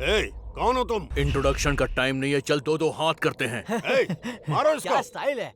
कौन हो तुम? इंट्रोडक्शन का टाइम नहीं है, चल दो दो हाथ करते हैं। मारो इसको। क्या स्टाइल है।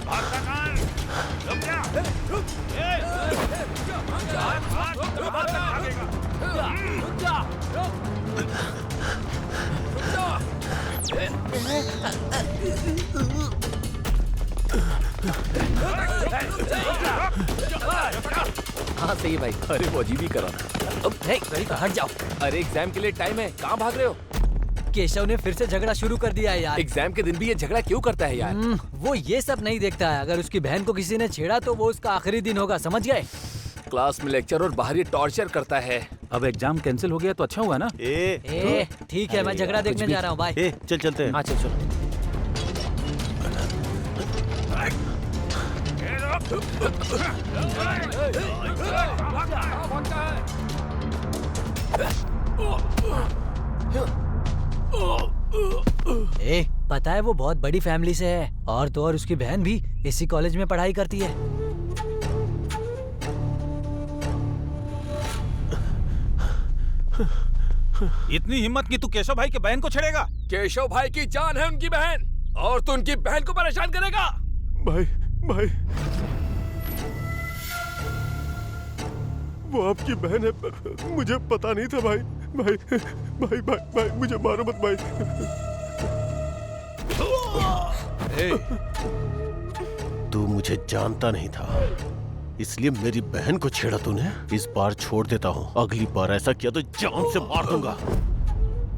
भागता कहाँ है? रुक जा। हाँ सही है भाई। अरे वो अजीब ही करा। अब नहीं हट जाओ। अरे एग्जाम के लिए टाइम है, कहाँ भाग रहे हो? केशव ने फिर से झगड़ा शुरू कर दिया है यार। एग्जाम के दिन भी ये झगड़ा क्यों करता है यार? वो ये सब नहीं देखता है। अगर उसकी बहन को किसी ने छेड़ा तो वो उसका आखिरी दिन होगा, समझ गए? क्लास में लेक्चर और बाहर ये टॉर्चर करता है। अब एग्जाम कैंसिल हो गया तो अच्छा हुआ ना? ठीक है, मैं झगड़ा देखने जा रहा हूँ। बाय। चल चलते हैं। हाँ चल चल। पता है वो बहुत बड़ी फैमिली से है और तो और उसकी बहन भी इसी कॉलेज में पढ़ाई करती है। इतनी हिम्मत की तू केशव भाई के बहन को छेड़ेगा? केशव भाई की जान है उनकी बहन, और तू उनकी बहन को परेशान करेगा? भाई भाई, वो आपकी बहन है, मुझे पता नहीं था भाई। भाई भाई भाई, भाई मुझे मारो मत भाई। तू मुझे जानता नहीं था, इसलिए मेरी बहन को छेड़ा तूने। इस बार छोड़ देता हूँ, अगली बार ऐसा किया तो जान से मार दूंगा।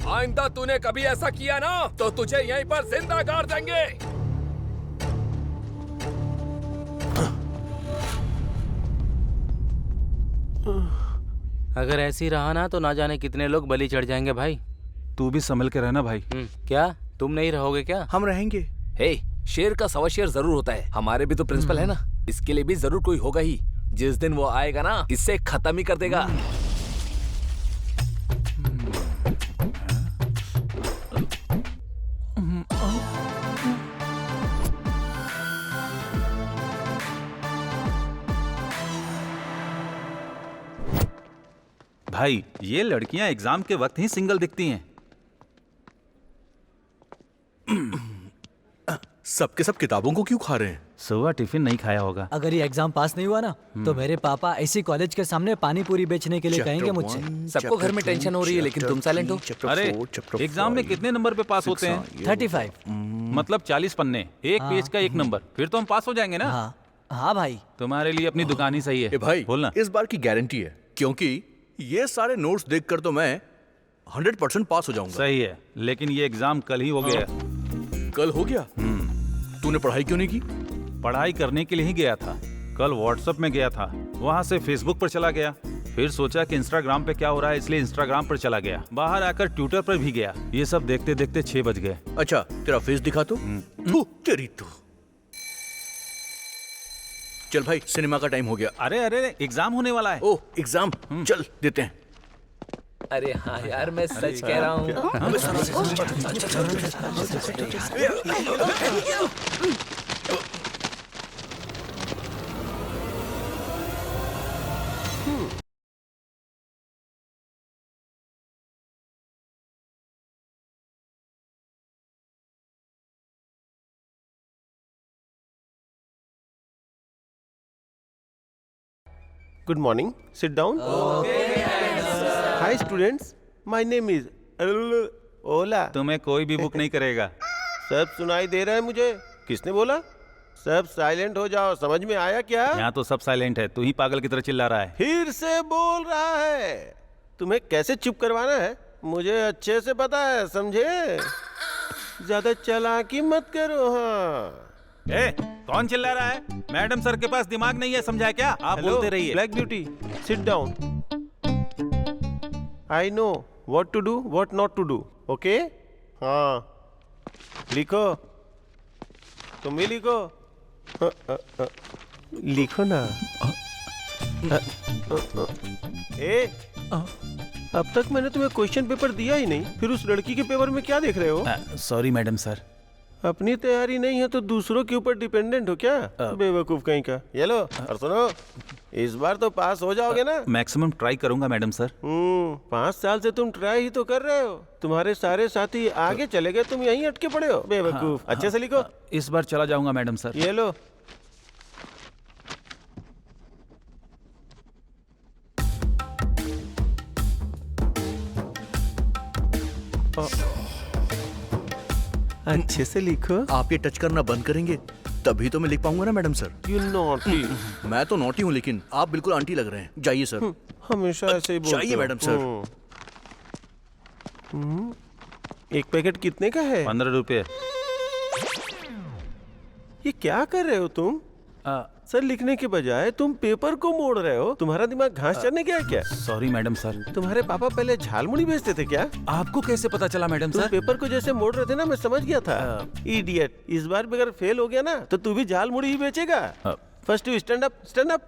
आइंदा तूने कभी ऐसा किया ना तो तुझे यहीं पर जिंदा गाड़ देंगे। अगर ऐसी रहा ना तो ना जाने कितने लोग बलि चढ़ जाएंगे भाई। तू भी संभल के रहना भाई। क्या तुम नहीं रहोगे क्या? हम रहेंगे। हे, शेर का सवा शेर जरूर होता है। हमारे भी तो प्रिंसिपल है ना, इसके लिए भी जरूर कोई होगा ही। जिस दिन वो आएगा ना, इससे खत्म ही कर देगा। भाई ये लड़कियां एग्जाम के वक्त ही सिंगल दिखती हैं। सबके सब किताबों को क्यों खा रहे हैं? सुबह टिफिन नहीं खाया होगा। अगर ये एग्जाम पास नहीं हुआ ना तो मेरे पापा इसी कॉलेज के सामने पानी पूरी बेचने के लिए कहेंगे मुझसे। सबको घर में टेंशन हो रही है, लेकिन तुम साइलेंट हो। अरे एग्जाम में कितने नंबर पे पास होते हैं? 35। मतलब 40 पन्ने, एक पेज का एक नंबर, फिर तो हम पास हो जाएंगे ना। हाँ हाँ भाई। तुम्हारे लिए अपनी दुकान ही सही है। ए भाई, बोलना। इस बार की गारंटी है, क्योंकि ये सारे नोट्स देखकर तो मैं 100% पास हो जाऊंगा। सही है, लेकिन ये एग्जाम कल ही हो गया। कल हो गया? तूने पढ़ाई क्यों नहीं की? पढ़ाई करने के लिए ही गया था। कल व्हाट्सएप में गया था, वहाँ से फेसबुक पर चला गया, फिर सोचा कि इंस्टाग्राम पे क्या हो रहा है, इसलिए इंस्टाग्राम पर चला गया। बाहर आकर ट्विटर पर भी गया। ये सब देखते देखते 6 बज गए। अच्छा, तेरा फेस दिखा तो। थू, तेरी तो। चल भाई, सिनेमा का टाइम हो गया। अरे अरे, एग्जाम होने वाला है। ओह, एग्जाम, चल देते हैं। अरे हाँ यार, मैं सच कह रहा हूँ। Good morning. Sit down. Hi students. My name is Ola. तुम्हें कोई भी बुक नहीं करेगा। सब सुनाई दे रहा है मुझे। किसने बोला? सब साइलेंट हो जाओ, समझ में आया क्या? यहाँ तो सब साइलेंट है, तू ही पागल की तरह चिल्ला रहा है। फिर से बोल रहा है। तुम्हें कैसे चुप करवाना है मुझे अच्छे से पता है, समझे? ज्यादा चालाकी मत करो। हाँ, ए, कौन चिल्ला रहा है? मैडम सर के पास दिमाग नहीं है, समझा क्या? आप बोलते रहिए। Black beauty, sit down. I know what to do, what not to do. Okay? हाँ, लिखो, तुम भी लिखो। लिखो ना। ए, अब तक मैंने तुम्हें क्वेश्चन पेपर दिया ही नहीं, फिर उस लड़की के पेपर में क्या देख रहे हो? Sorry madam sir. अपनी तैयारी नहीं है तो दूसरों के ऊपर डिपेंडेंट हो क्या? बेवकूफ कहीं का। ये लो, और सुनो, इस बार तो पास हो जाओगे ना? मैक्सिमम ट्राई करूंगा मैडम सर। 5 साल से तुम ट्राई ही तो कर रहे हो। तुम्हारे सारे साथी आगे चले गए, तुम यहीं अटके पड़े हो। बेवकूफ। अच्छे से लिखो। इस बार चला जाऊंगा मैडम सर। ये लो। अच्छे से लिखो। आप ये टच करना बंद करेंगे तभी तो मैं लिख पाऊंगा ना मैडम सर। You naughty. मैं तो नॉटी हूँ, लेकिन आप बिल्कुल आंटी लग रहे हैं। जाइए सर। हमेशा ऐसे ही बोलते जाइए हो। Madam sir. एक पैकेट कितने का है? 15 रुपये। ये क्या कर रहे हो तुम? सर, लिखने के बजाय तुम पेपर को मोड़ रहे हो। तुम्हारा दिमाग घास चरने गया क्या? Sorry madam sir. तुम्हारे पापा पहले झालमुड़ी बेचते थे क्या? आपको कैसे पता चला मैडम तुम सर? पेपर को जैसे मोड़ रहे थे ना, मैं समझ गया था। इडियट। इस बार भी अगर फेल हो गया ना तो तू भी झालमुड़ी ही बेचेगा। First you stand up, stand up.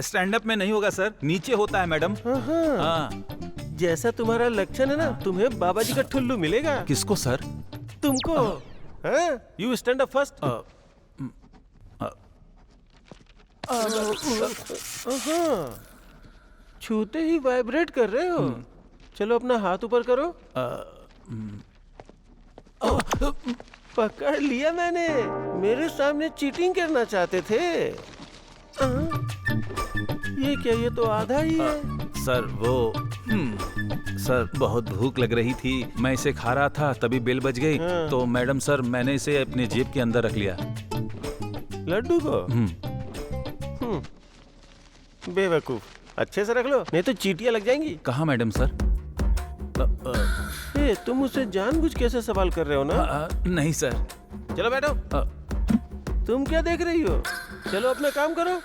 Stand up में नहीं होगा सर, नीचे होता है मैडम। हाँ। जैसा तुम्हारा लक्षण है ना, तुम्हें बाबा जी का ठुल्लू मिलेगा। किसको सर? तुमको। You stand up first. छूते ही वाइब्रेट कर रहे हो। चलो अपना हाथ ऊपर करो। पकड़ लिया मैंने। मेरे सामने चीटिंग करना चाहते थे। ये क्या, ये तो आधा ही है। सर वो सर बहुत भूख लग रही थी, मैं इसे खा रहा था, तभी बेल बज गई। तो मैडम सर मैंने इसे अपने जेब के अंदर रख लिया। लड्डू को? बेवकूफ, अच्छे से रख लो, नहीं तो चींटियां लग जाएंगी। कहाँ मैडम सर? तुम मुझसे जानबूझ कैसे सवाल कर रहे हो ना? नहीं सर। चलो बैठो। तुम क्या देख रही हो? चलो अपना काम करो।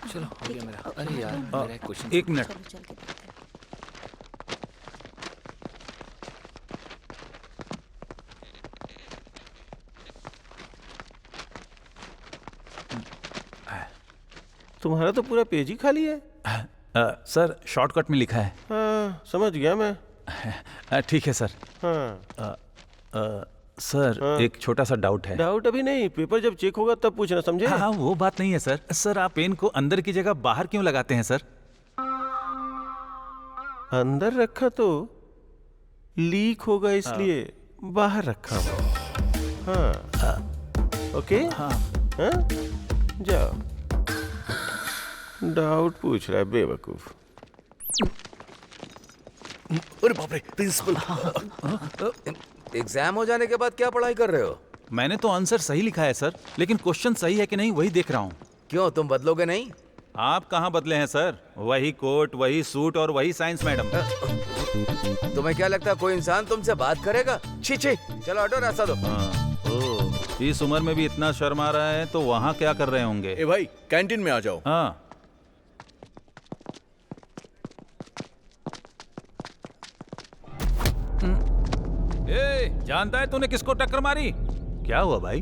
चलो हो गया मेरा। अरे यार मेरा एक क्वेश्चन। एक मिनट। तुम्हारा तो पूरा पेज ही खाली है। सर शॉर्टकट में लिखा है। हाँ, समझ गया मैं। ठीक है सर। हाँ। सर एक छोटा सा डाउट है। डाउट अभी नहीं, पेपर जब चेक होगा तब पूछना, समझे? हाँ वो बात नहीं है सर। सर आप पेन को अंदर की जगह बाहर क्यों लगाते हैं सर? अंदर रखा तो लीक होगा, इसलिए बाहर रखा हूँ। हाँ। ओके। हाँ। जाओ। डाउट पूछ रहा है बेवकूफ। अरे बाप रे, प्रिंसिपल। एग्जाम हो जाने के बाद क्या पढ़ाई कर रहे हो? मैंने तो आंसर सही लिखा है सर, लेकिन क्वेश्चन सही है कि नहीं वही देख रहा हूँ। क्यों, तुम बदलोगे नहीं? आप कहाँ बदले हैं सर? वही कोट, वही सूट और वही साइंस मैडम। तुम्हें क्या लगता है कोई इंसान तुमसे बात करेगा? छी छी, चलो हटो, रास्ता दो। इस उम्र में भी इतना शर्म आ रहा है तो वहाँ क्या कर रहे होंगे? ए भाई, कैंटीन में आ जाओ। हाँ। जानता है तूने किसको टक्कर मारी? क्या हुआ भाई?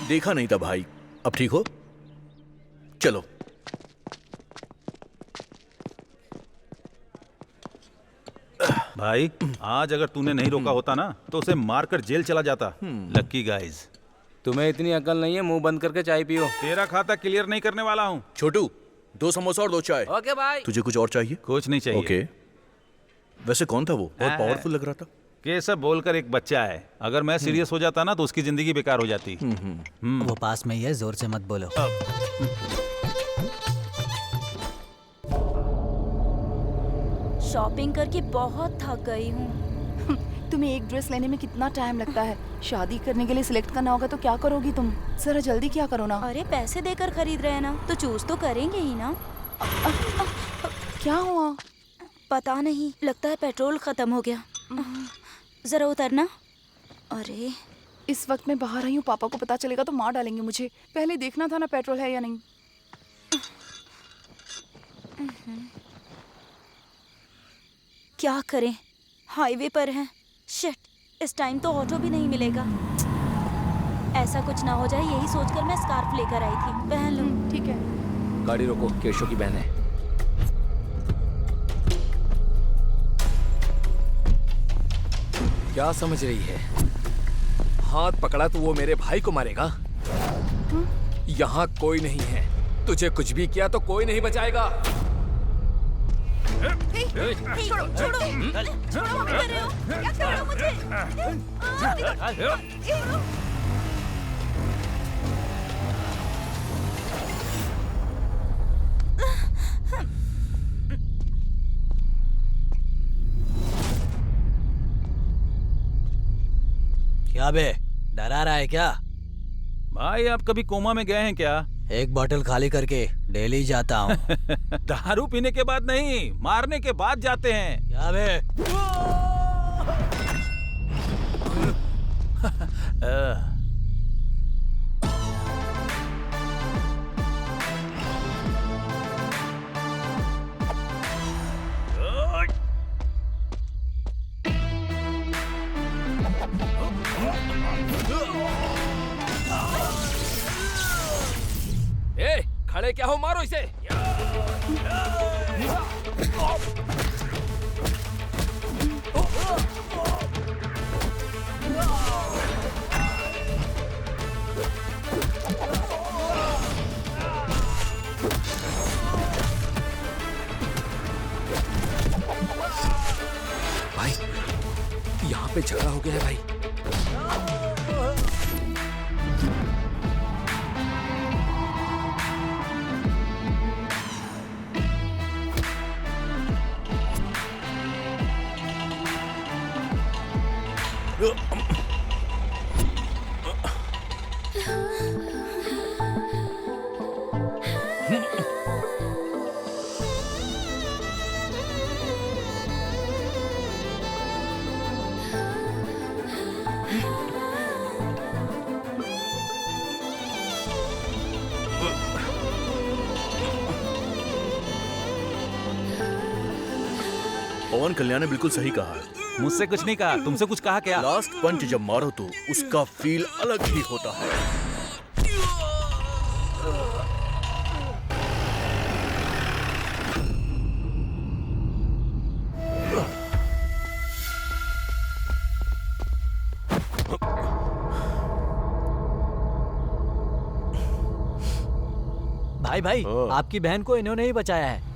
देखा नहीं था भाई। अब ठीक हो? चलो। भाई आज अगर तूने नहीं रोका होता ना तो उसे मारकर जेल चला जाता। लक्की गाइज। तुम्हें इतनी अकल नहीं है, मुंह बंद करके चाय पियो। तेरा खाता क्लियर नहीं करने वाला हूँ। छोटू, 2 समोसा और 2 चाय। ओके भाई। तुझे कुछ और चाहिए? कुछ नहीं चाहिए। ओके। वैसे कौन था वो? बहुत पावरफुल लग रहा था। के सब बोलकर एक बच्चा है, अगर मैं सीरियस हो जाता ना तो उसकी जिंदगी बेकार हो जाती। वो पास में ही है, जोर से मत बोलो। शॉपिंग करके बहुत थक गई हूँ। तुम्हें एक ड्रेस लेने में कितना टाइम लगता है? शादी करने के लिए सिलेक्ट करना होगा तो क्या करोगी तुम? जरा जल्दी क्या करो ना। अरे पैसे देकर खरीद रहे हैं ना, तो चूज तो करेंगे ही ना। क्या हुआ? पता नहीं, लगता है पेट्रोल खत्म हो गया। जरा उतरना। अरे इस वक्त मैं बाहर आई हूँ, पापा को पता चलेगा तो मार डालेंगे मुझे। पहले देखना था ना पेट्रोल है या नहीं। क्या करें, हाईवे पर हैं। शिट, इस टाइम तो ऑटो भी नहीं मिलेगा। ऐसा कुछ ना हो जाए, यही सोचकर मैं स्कार्फ लेकर आई थी, पहन लूं। ठीक है। गाड़ी रोको, केशव की बहन है। क्या समझ रही है? हाथ पकड़ा तो वो मेरे भाई को मारेगा। यहाँ कोई नहीं है, तुझे कुछ भी किया तो कोई नहीं बचाएगा। छोड़ो छोड़ो, छोड़ो, क्या कर रहे हो? क्या कर रहे हो मुझे? क्या बे, डरा रहा है क्या? भाई आप कभी कोमा में गए हैं क्या? एक बोतल खाली करके डेली जाता हूँ। दारू पीने के बाद नहीं, मारने के बाद जाते हैं। क्या बे? खड़े क्या हो, मारो इसे। भाई यहाँ पे झगड़ा हो गया है भाई। पवन कल्याण ने बिल्कुल सही कहा है। मुझसे कुछ नहीं कहा, तुमसे कुछ कहा क्या? लास्ट पंच जब मारो तो उसका फील अलग ही होता है। भाई भाई, आपकी बहन को इन्होंने ही बचाया है।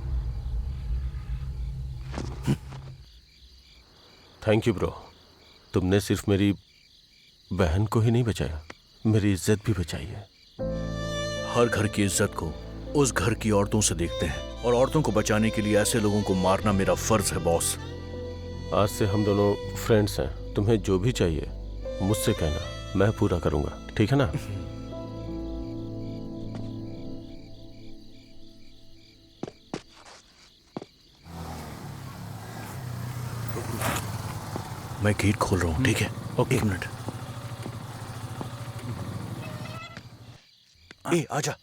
Thank you bro. तुमने सिर्फ मेरी बहन को ही नहीं बचाया, मेरी इज्जत भी बचाई है। हर घर की इज्जत को उस घर की औरतों से देखते हैं, और औरतों को बचाने के लिए ऐसे लोगों को मारना मेरा फर्ज है बॉस। आज से हम दोनों फ्रेंड्स हैं। तुम्हें जो भी चाहिए मुझसे कहना, मैं पूरा करूंगा, ठीक है ना? मैं गेट खोल रहा हूँ, ठीक है? ओके, एक मिनट। ए, आजा,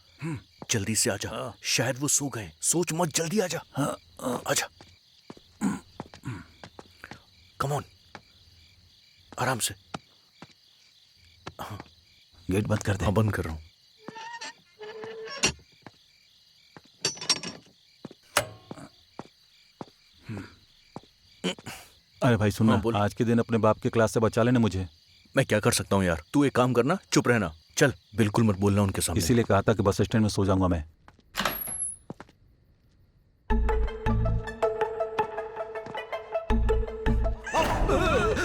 जल्दी से आजा। शायद वो सो गए। सोच मत, जल्दी आजा। आजा, कम ऑन, आराम से। गेट बंद कर दे। हाँ, बंद कर रहा हूँ। अरे भाई सुनना, बोल। आज के दिन अपने बाप के क्लास से बचा लेना मुझे। मैं क्या कर सकता हूँ यार? तू एक काम करना, चुप रहना। चल, बिल्कुल मत बोलना उनके सामने। इसीलिए कहा था कि बस स्टैंड में सो जाऊंगा मैं।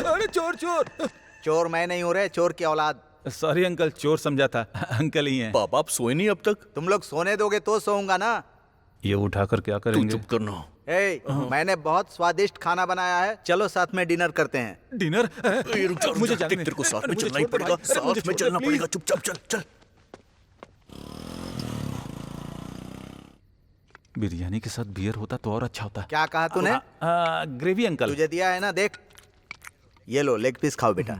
अरे चोर चोर। चोर मैं नहीं हूँ रे, चोर की औलाद। सॉरी अंकल, चोर समझा था। अंकल ही हैं। बाप, आप सोए नहीं अब तक? तुम लोग सोने दोगे तो सोऊंगा ना। ये उठाकर क्या तू करेंगे? चुप करना। ए, मैंने बहुत स्वादिष्ट खाना बनाया है, चलो साथ में डिनर करते हैं। डिनर? ए, रुक जा, मुझे देख, जाने दे। तेरे को साथ में मुझे चलना ही छोड़ दे पड़ेगा। भाई। अरे, मुझे साथ में छोड़ दे, चलना प्लीज। पड़ेगा। चुपचाप चल, चल। बिरयानी के साथ बियर होता तो और अच्छा होता। क्या कहा तूने? Gravy uncle. तुझे दिया है ना, देख। ये लो, लेग पीस खाओ बेटा।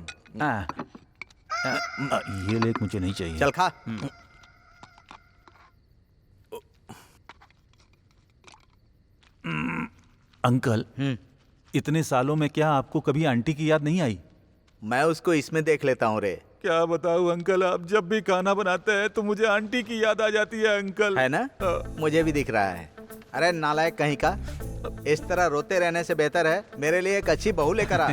ये लेग मुझे नहीं चाहिए। चल खा। अंकल, इतने सालों में क्या आपको कभी आंटी की याद नहीं आई? मैं उसको इसमें देख लेता हूँ रे। क्या बताऊं अंकल, आप जब भी खाना बनाते हैं तो मुझे आंटी की याद आ जाती है अंकल। है ना? मुझे भी दिख रहा है। अरे नालायक कहीं का, इस तरह रोते रहने से बेहतर है मेरे लिए एक अच्छी बहू लेकर आ।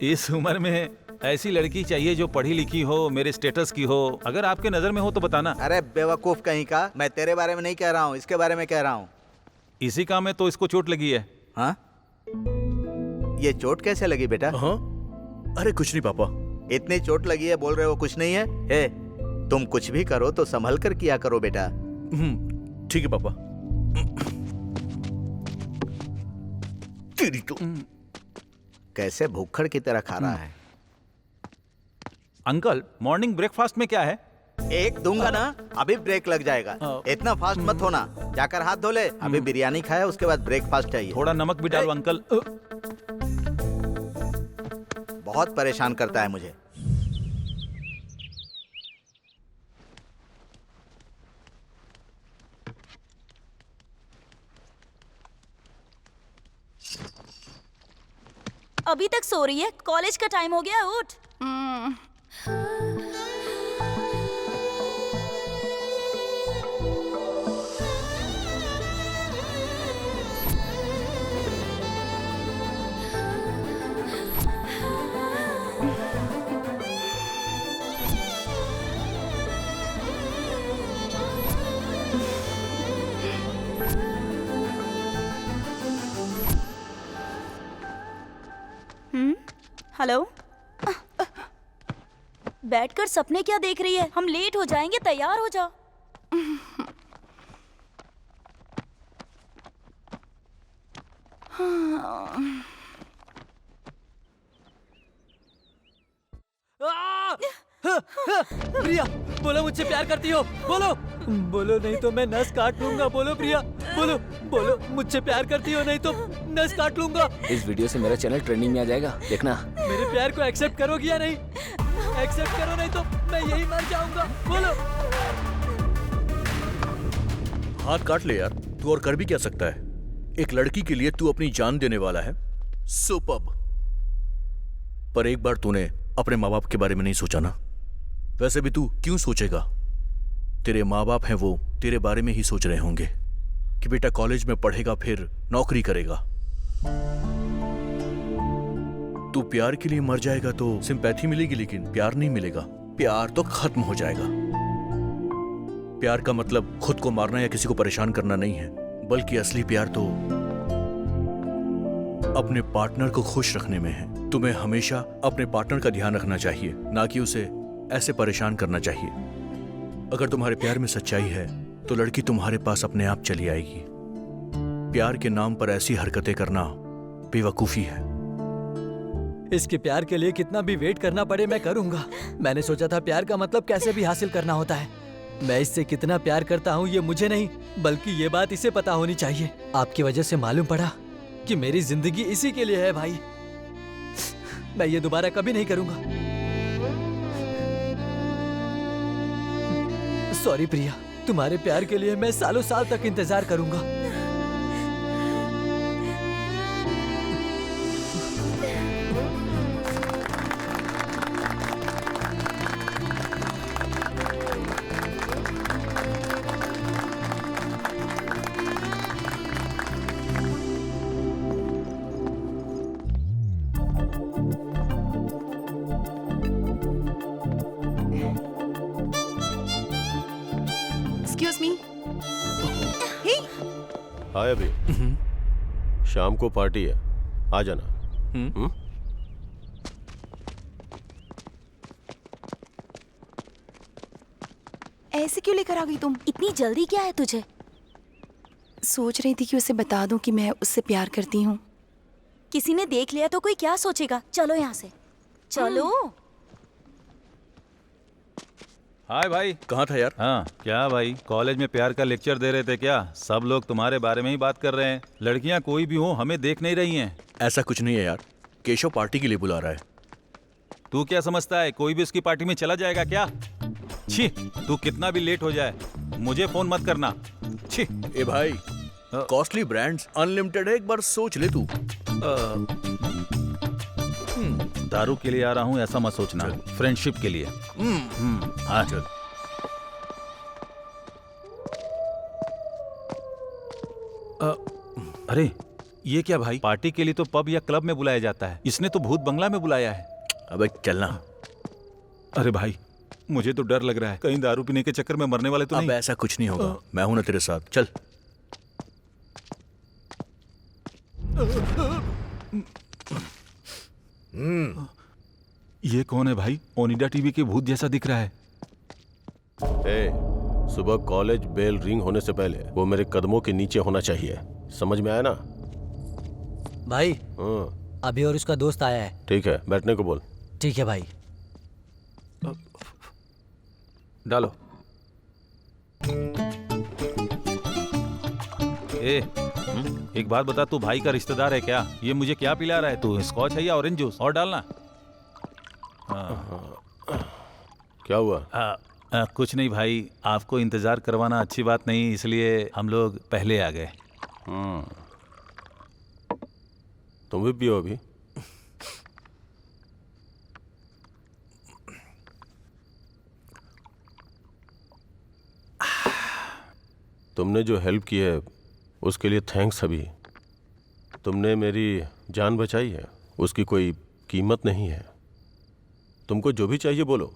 इस उम्र में ऐसी लड़की चाहिए जो पढ़ी लिखी हो, मेरे स्टेटस की हो। अगर आपके नजर में हो तो बताना। अरे बेवकूफ कहीं का, मैं तेरे बारे में नहीं कह रहा हूँ, इसके बारे में कह रहा हूँ। इसी काम में तो इसको चोट लगी है। हाँ? ये चोट कैसे लगी बेटा? हाँ? अरे कुछ नहीं पापा। इतनी चोट लगी है, बोल रहे हो कुछ नहीं है? ए, तुम कुछ भी करो तो संभल कर किया करो बेटा। ठीक है पापा। तेरी तो कैसे भूखड़ की तरह खा रहा है। अंकल, मॉर्निंग ब्रेकफास्ट में क्या है? एक दूंगा ना, अभी ब्रेक लग जाएगा। इतना फास्ट मत होना, जाकर हाथ धो ले। अभी बिरयानी खाया, उसके बाद ब्रेकफास्ट चाहिए। थोड़ा नमक भी डालो अंकल। बहुत परेशान करता है मुझे। अभी तक सो रही है? कॉलेज का टाइम हो गया, उठ। हेलो। बैठकर सपने क्या देख रही है? हम लेट हो जाएंगे, तैयार हो जाओ। प्रिया, बोलो मुझसे प्यार करती हो? बोलो। बोलो, नहीं तो मैं नस काट लूंगा। बोलो प्रिया, बोलो। बोलो मुझसे प्यार करती हो, नहीं तो नस काट लूंगा। इस वीडियो से मेरा चैनल ट्रेंडिंग में आ जाएगा, देखना। मेरे प्यार को एक्सेप्ट करोगी या नहीं? एक्सेप्ट करो, नहीं तो मैं यही मर जाऊंगा। बोलो। हाथ काट ले यार, तू और कर भी क्या सकता है? एक लड़की के लिए तू अपनी जान देने वाला है। सुपर्ब। पर एक बार तूने अपने माँ बाप के बारे में नहीं सोचा ना? वैसे भी तू क्यों सोचेगा? तेरे माँ बाप हैं, वो तेरे बारे में ही सोच रहे होंगे कि बेटा कॉलेज में पढ़ेगा, फिर नौकरी करेगा। तू प्यार के लिए मर जाएगा तो सिंपैथी मिलेगी, लेकिन प्यार नहीं मिलेगा। प्यार तो खत्म हो जाएगा। प्यार का मतलब खुद को मारना या किसी को परेशान करना नहीं है, बल्कि असली प्यार तो अपने पार्टनर को खुश रखने में है। तुम्हें हमेशा अपने पार्टनर का ध्यान रखना चाहिए, ना कि उसे ऐसे परेशान करना चाहिए। अगर तुम्हारे प्यार में सच्चाई है तो लड़की तुम्हारे पास अपने आप चली आएगी। प्यार के नाम पर ऐसी हरकतें करना बेवकूफी है। इसके प्यार के लिए कितना भी वेट करना पड़े मैं करूंगा। मैंने सोचा था प्यार का मतलब कैसे भी हासिल करना होता है। मैं इससे कितना प्यार करता हूँ ये मुझे नहीं, बल्कि ये बात इसे पता होनी चाहिए। आपकी वजह से मालूम पड़ा कि मेरी जिंदगी इसी के लिए है भाई। मैं ये दोबारा कभी नहीं करूंगा। सॉरी प्रिया, तुम्हारे प्यार के लिए मैं सालों साल तक इंतजार करूंगा। Excuse me. हे, हाय अभी, शाम को पार्टी है, आ जाना। ऐसे क्यों लेकर आ गई तुम? इतनी जल्दी क्या है तुझे? सोच रही थी कि उसे बता दूं कि मैं उससे प्यार करती हूँ। किसी ने देख लिया तो कोई क्या सोचेगा? चलो यहाँ से, चलो। हाय भाई। कहाँ था यार? हाँ क्या भाई, कॉलेज में प्यार का लेक्चर दे रहे थे क्या? सब लोग तुम्हारे बारे में ही बात कर रहे हैं। लड़कियां कोई भी हो हमें देख नहीं रही हैं। ऐसा कुछ नहीं है यार, केशव पार्टी के लिए बुला रहा है। तू क्या समझता है कोई भी उसकी पार्टी में चला जाएगा क्या? छी, तू कितना भी लेट हो जाए मुझे फोन मत करना। छी। ए भाई, कॉस्टली ब्रांड्स अनलिमिटेड है, एक बार सोच ले तू। दारू के लिए आ रहा हूँ ऐसा मत सोचना, फ्रेंडशिप के लिए। हाँ चल। अरे ये क्या भाई, पार्टी के लिए तो पब या क्लब में बुलाया जाता है, इसने तो भूत बंगला में बुलाया है। अबे चलना। अरे भाई मुझे तो डर लग रहा है, कहीं दारू पीने के चक्कर में मरने वाले तो नहीं। अब ऐसा कुछ नहीं होगा, मैं हूं ना तेरे साथ, चल। ये कौन है भाई? ओनिडा टीवी के भूत जैसा दिख रहा है। ए, सुबह कॉलेज बेल रिंग होने से पहले वो मेरे कदमों के नीचे होना चाहिए, समझ में आया ना? भाई हाँ। अभी और उसका दोस्त आया है। ठीक है, बैठने को बोल। ठीक है भाई। डालो। एक बात बता, तू भाई का रिश्तेदार है क्या? ये मुझे क्या पिला रहा है तू? स्कॉच है या ऑरेंज जूस? और डालना। क्या हुआ? कुछ नहीं भाई, आपको इंतजार करवाना अच्छी बात नहीं, इसलिए हम लोग पहले आ गए। तुम भी पियो अभी। तुमने जो हेल्प की है उसके लिए थैंक्स अभी। तुमने मेरी जान बचाई है, उसकी कोई कीमत नहीं है। तुमको जो भी चाहिए बोलो,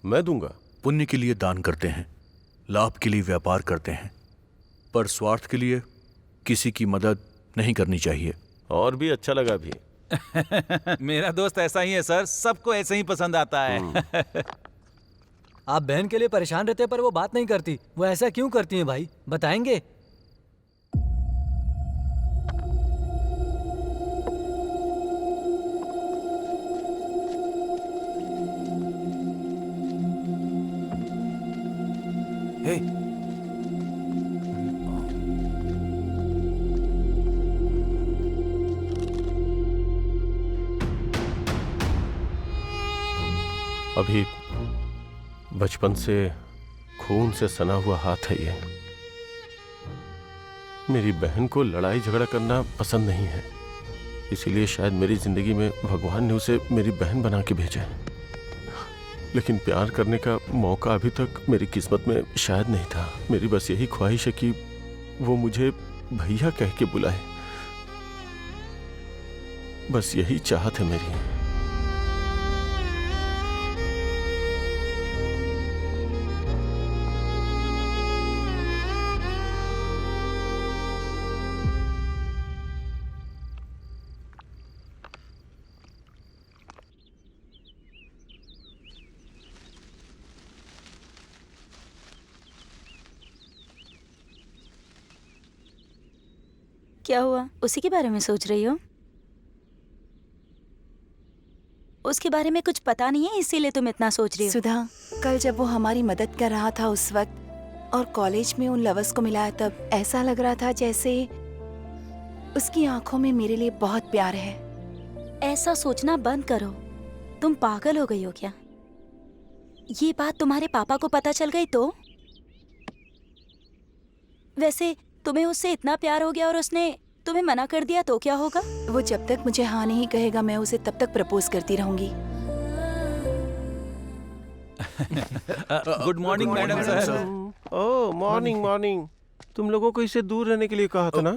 मैं दूंगा। पुण्य के लिए दान करते हैं, लाभ के लिए व्यापार करते हैं, पर स्वार्थ के लिए किसी की मदद नहीं करनी चाहिए। और भी अच्छा लगा भी, मेरा दोस्त ऐसा ही है सर, सबको ऐसे ही पसंद आता है। आप बहन के लिए परेशान रहते पर वो बात नहीं करती। वो ऐसा क्यों करती हैं भाई, बताएंगे? हे, अभी बचपन से खून से सना हुआ हाथ है ये। मेरी बहन को लड़ाई झगड़ा करना पसंद नहीं है, इसीलिए शायद मेरी जिंदगी में भगवान ने उसे मेरी बहन बना के भेजा है। लेकिन प्यार करने का मौका अभी तक मेरी किस्मत में शायद नहीं था। मेरी बस यही ख्वाहिश है कि वो मुझे भैया कह के बुलाए। बस यही चाहत है मेरी। क्या हुआ? उसी के बारे में सोच रही हो? उसके बारे में कुछ पता नहीं है इसीलिए तुम इतना सोच रही हो? सुधा, कल जब वो हमारी मदद कर रहा था उस वक्त और कॉलेज में उन लवर्स को मिलाया, तब ऐसा लग रहा था जैसे उसकी आंखों में मेरे लिए बहुत प्यार है। ऐसा सोचना बंद करो। तुम पागल हो गई हो क्या? ये बात तुम्हारे पापा को पता चल गई तो? वैसे तुम्हें उससे इतना प्यार हो गया और उसने तुम्हें मना कर दिया तो क्या होगा? वो जब तक मुझे हाँ नहीं कहेगा मैं उसे तब तक प्रपोज करती रहूंगी। Good morning madam sir. Oh morning morning. तुम लोगों को इससे दूर रहने के लिए कहा था ना?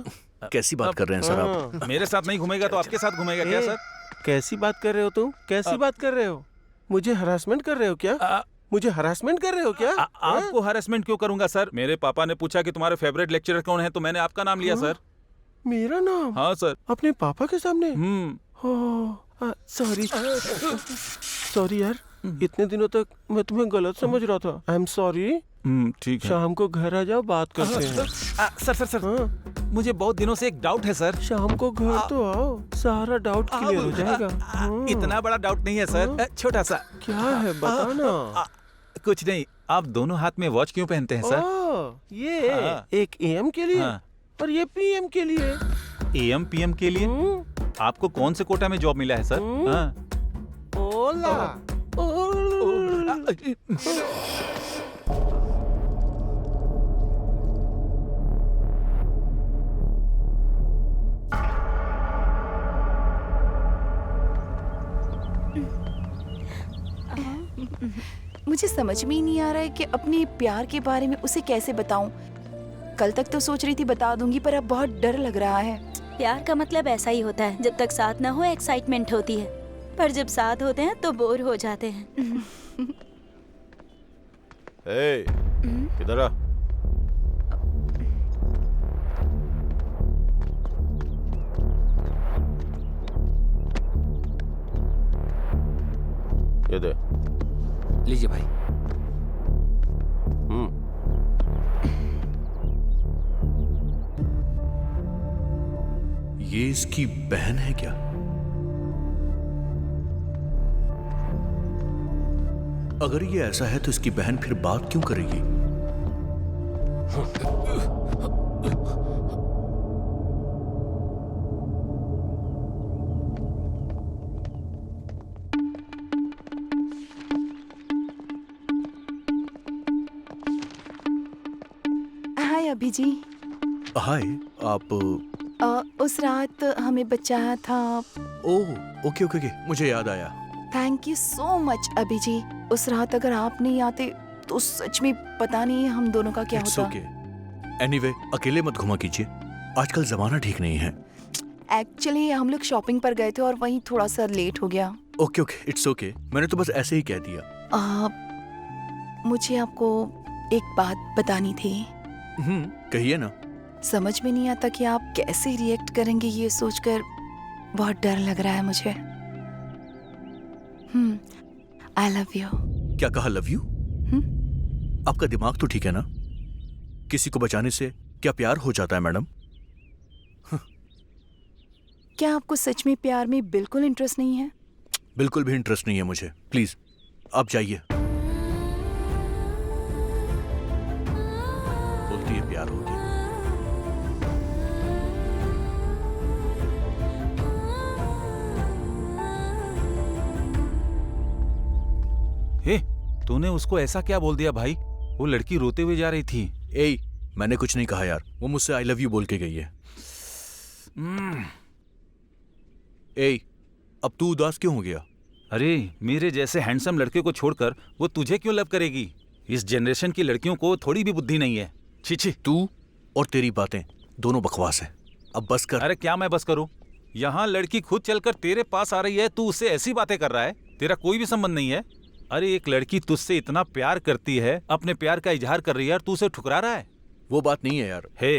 कैसी बात कर रहे हैं सर आप? मेरे साथ नहीं घूमेगा तो आपके साथ घूमेगा क्या सर? कैसी बात कर रहे हो तुम? कैसी बात कर रहे हो? मुझे हरासमेंट कर रहे हो क्या? मुझे हरासमेंट कर रहे हो क्या? आपको हरासमेंट क्यों करूंगा सर? मेरे पापा ने पूछा कि तुम्हारे फेवरेट लेक्चरर कौन है तो मैंने आपका नाम लिया सर। मेरा नाम? हाँ सर। अपने पापा के सामने? सॉरी सॉरी यार, इतने दिनों तक मैं तुम्हें गलत समझ रहा था। I am sorry. ठीक है। शाम को घर आ जाओ, बात करते हैं। सर सर सर, मुझे बहुत दिनों से एक डाउट है सर। शाम को घर तो आओ, सारा डाउट क्लियर हो जाएगा। इतना बड़ा डाउट नहीं है सर, छोटा सा। क्या है बताना। कुछ नहीं, आप दोनों हाथ में वॉच क्यों पहनते हैं सर? ये एक एएम के लिए और ये पीएम के लिए। एएम पीएम के लिए? आपको कौन से कोटा में जॉब मिला है सर? ओला। मुझे समझ में ही नहीं आ रहा है कि अपने प्यार के बारे में उसे कैसे बताऊं। कल तक तो सोच रही थी बता दूंगी, पर अब बहुत डर लग रहा है। प्यार का मतलब ऐसा ही होता है, जब तक साथ ना हो एक्साइटमेंट होती है, पर जब साथ होते हैं तो बोर हो जाते हैं। किधर आ? ये दे। लीजिए भाई। ये इसकी बहन है क्या? अगर ये ऐसा है तो इसकी बहन फिर बात क्यों करेगी? हाय अभी जी। हाय, आप उस रात हमें बचाया था। ओह ओके ओके ओके, मुझे याद आया। थैंक यू सो मच अभी जी। उस रात अगर आप नहीं आते तो सच में पता नहीं हम दोनों का क्या इट्स होता। ओके। एनीवे, अकेले मत घुमा कीजिए, आजकल जमाना ठीक नहीं है। एक्चुअली हम लोग शॉपिंग पर गए थे और वहीं थोड़ा सा लेट हो गया। ओके ओके, इट्स ओके, मैंने तो बस ऐसे ही कह दिया। मुझे आपको एक बात बतानी थी। कहिए ना। समझ में नहीं आता कि आप कैसे रिएक्ट करेंगे ये सोचकर, बहुत डर लग रहा है मुझे। I love you. क्या कहा लव यू? आपका दिमाग तो ठीक है ना? किसी को बचाने से क्या प्यार हो जाता है मैडम? क्या आपको सच में प्यार में बिल्कुल इंटरेस्ट नहीं है? बिल्कुल भी इंटरेस्ट नहीं है मुझे। प्लीज आप जाइए। बोलती है प्यार हो गया। हे, तूने उसको ऐसा क्या बोल दिया भाई? वो लड़की रोते हुए जा रही थी। ए, मैंने कुछ नहीं कहा यार। वो मुझसे आई लव यू बोल के गई है। ए, अब तू उदास क्यों हो गया? अरे, मेरे जैसे हैंडसम लड़के को छोड़कर वो तुझे क्यों लव करेगी? इस जनरेशन की लड़कियों को थोड़ी भी बुद्धि नहीं है। छी छी। तू और तेरी बातें दोनों बकवास है। अब बस कर। अरे क्या मैं बस करूं? यहाँ लड़की खुद चलकर तेरे पास आ रही है, तू उससे ऐसी बातें कर रहा है? तेरा कोई भी संबंध नहीं है। अरे एक लड़की तुझसे इतना प्यार करती है, अपने प्यार का इजहार कर रही है और तू उसे ठुकरा रहा है। वो बात नहीं है यार। हे,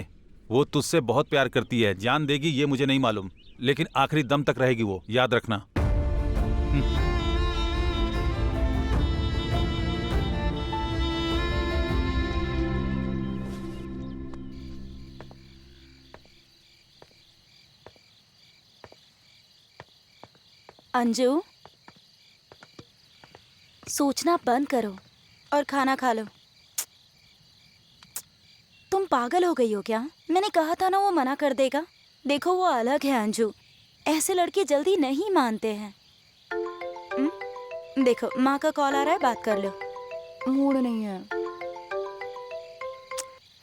वो तुझसे बहुत प्यार करती है। जान देगी ये मुझे नहीं मालूम, लेकिन आखिरी दम तक रहेगी वो, याद रखना। अंजू, सोचना बंद करो और खाना खा लो। तुम पागल हो गई हो क्या? मैंने कहा था ना वो मना कर देगा। देखो वो अलग है अंजू, ऐसे लड़के जल्दी नहीं मानते हैं। देखो माँ का कॉल आ रहा है, बात कर लो। मूड नहीं है।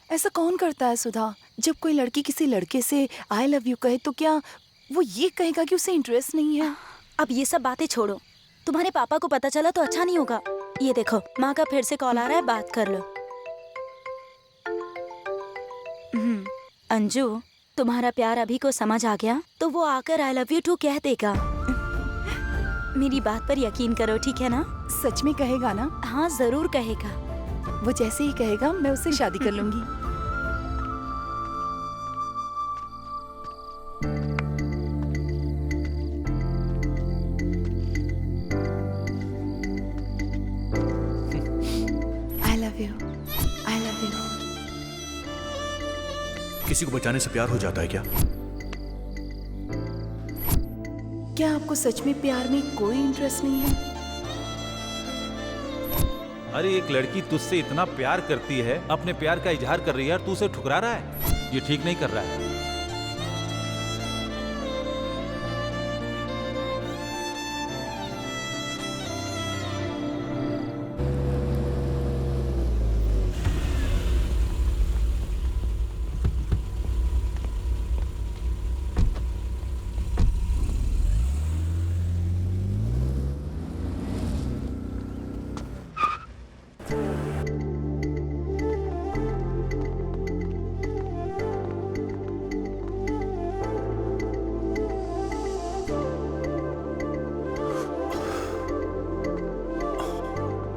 ऐसा कौन करता है सुधा? जब कोई लड़की किसी लड़के से आई लव यू कहे तो क्या वो ये कहेगा कि उसे इंटरेस्ट नहीं है? अब ये सब बातें छोड़ो। तुम्हारे पापा को पता चला तो अच्छा नहीं होगा। ये देखो माँ का फिर से कॉल आ रहा है, बात कर लो। अंजू, तुम्हारा प्यार अभी को समझ आ गया तो वो आकर आई लव यू टू कह देगा। मेरी बात पर यकीन करो, ठीक है ना? सच में कहेगा ना? हाँ जरूर कहेगा। वो जैसे ही कहेगा मैं उससे शादी कर लूंगी। I love you, I love you. किसी को बचाने से प्यार हो जाता है क्या? क्या आपको सच में प्यार में कोई इंटरेस्ट नहीं है? अरे एक लड़की तुझसे इतना प्यार करती है, अपने प्यार का इजहार कर रही है और तू उसे ठुकरा रहा है। ये ठीक नहीं कर रहा है।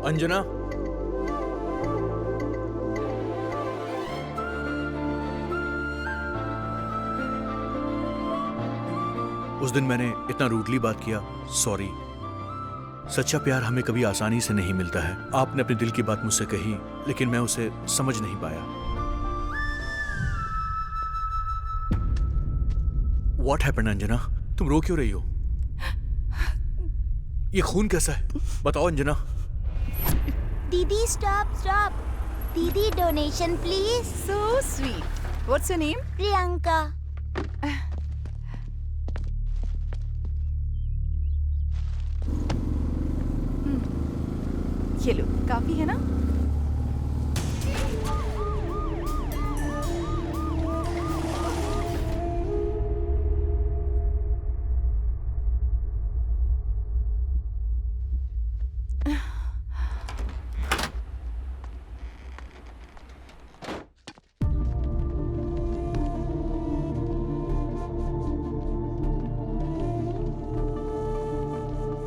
अंजना, उस दिन मैंने इतना रूडली बात किया, सॉरी। सच्चा प्यार हमें कभी आसानी से नहीं मिलता है। आपने अपने दिल की बात मुझसे कही, लेकिन मैं उसे समझ नहीं पाया। What happened, Anjana? तुम रो क्यों रही हो? ये खून कैसा है? बताओ अंजना। दीदी स्टॉप स्टॉप। दीदी donation please. So sweet. What's your name? Priyanka. ये लो, काफी है ना?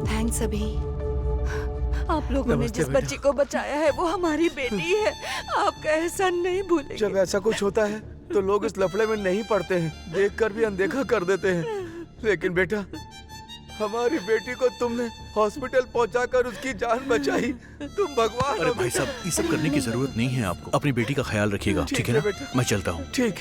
थैंक्स अभी। आप लोगों ने जिस बच्ची को बचाया है वो हमारी बेटी है। आपका एहसान नहीं भूलेंगे। जब ऐसा कुछ होता है तो लोग इस लफड़े में नहीं पड़ते हैं, देखकर भी अनदेखा कर देते हैं। लेकिन बेटा, हमारी बेटी को तुमने हॉस्पिटल पहुंचाकर उसकी जान बचाई। तुम भगवान अरे हो भाई बेटा। साहब, ये सब करने की जरूरत नहीं है आपको। अपनी बेटी का ख्याल रखिएगा, ठीक है ना? बेटा। मैं चलता हूँ। ठीक।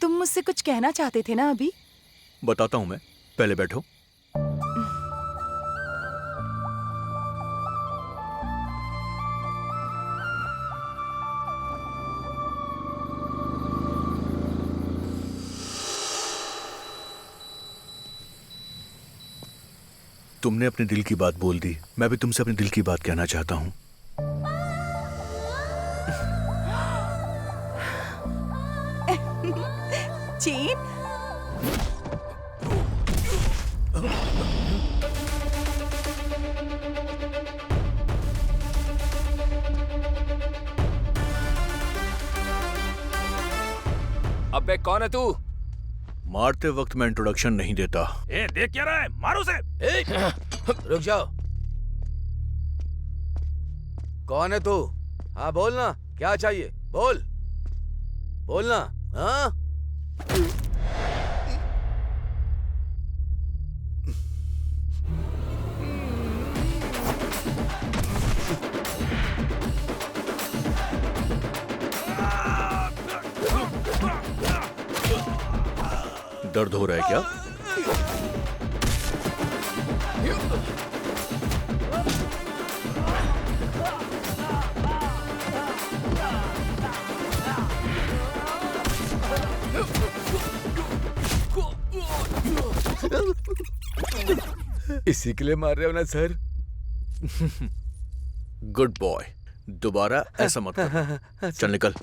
तुम मुझसे कुछ कहना चाहते थे ना अभी? बताता हूँ मैं, पहले बैठो। तुमने अपने दिल की बात बोल दी, मैं भी तुमसे अपने दिल की बात कहना चाहता हूँ। चीन, अबे कौन है तू? मारते वक्त मैं इंट्रोडक्शन नहीं देता। ए, देख क्या रहा है? मारो उसे। रुक जाओ। कौन है तू? हाँ बोलना, क्या चाहिए? बोल, बोलना। हाँ? दर्द हो रहा है क्या? इसी के लिए मार रहे हो ना सर? गुड बॉय, दोबारा ऐसा मत कर। चल निकल।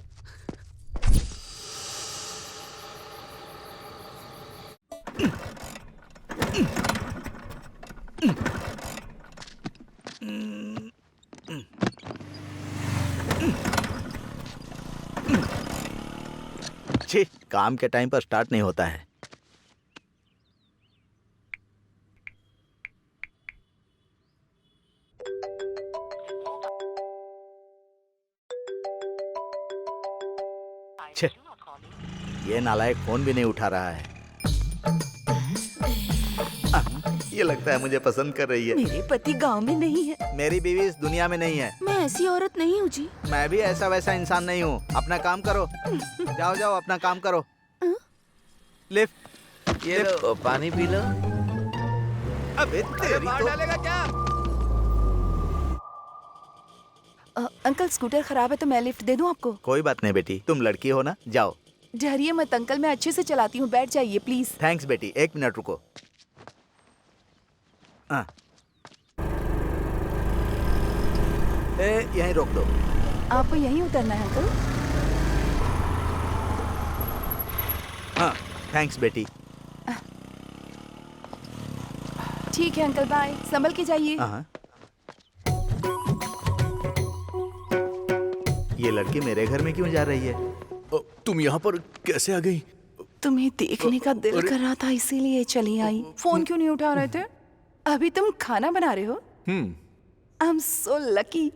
छी, काम के टाइम पर स्टार्ट नहीं होता है। छे, ये नालायक फोन भी नहीं उठा रहा है। ये लगता है मुझे पसंद कर रही है। मेरे पति गांव में नहीं है। मेरी बीवी इस दुनिया में नहीं है। मैं ऐसी औरत नहीं हूँ जी। मैं भी ऐसा वैसा इंसान नहीं हूँ। अपना काम करो। जाओ जाओ, अपना काम करो। लिफ्ट, ये लो, पानी पी लो। अबे तेरी मार तो। डालेगा क्या? अंकल स्कूटर खराब है तो मैं लिफ्ट दे दूं आपको? कोई बात नहीं बेटी, तुम लड़की हो ना, जाओ। डरिए मत अंकल, मैं अच्छे से चलाती हूँ, बैठ जाइए प्लीज। थैंक्स बेटी, 1 मिनट रुको। हाँ। यहीं रोक दो। आपको यहीं उतरना है अंकल? हाँ, थैंक्स बेटी। ठीक है अंकल, बाय, संभल के जाइए। हाँ। ये लड़की मेरे घर में क्यों जा रही है? तुम यहाँ पर कैसे आ गई? तुम्हें देखने का दिल कर रहा था इसीलिए चली आई। फोन क्यों नहीं उठा रहे थे? अभी तुम खाना बना रहे हो? I am so lucky.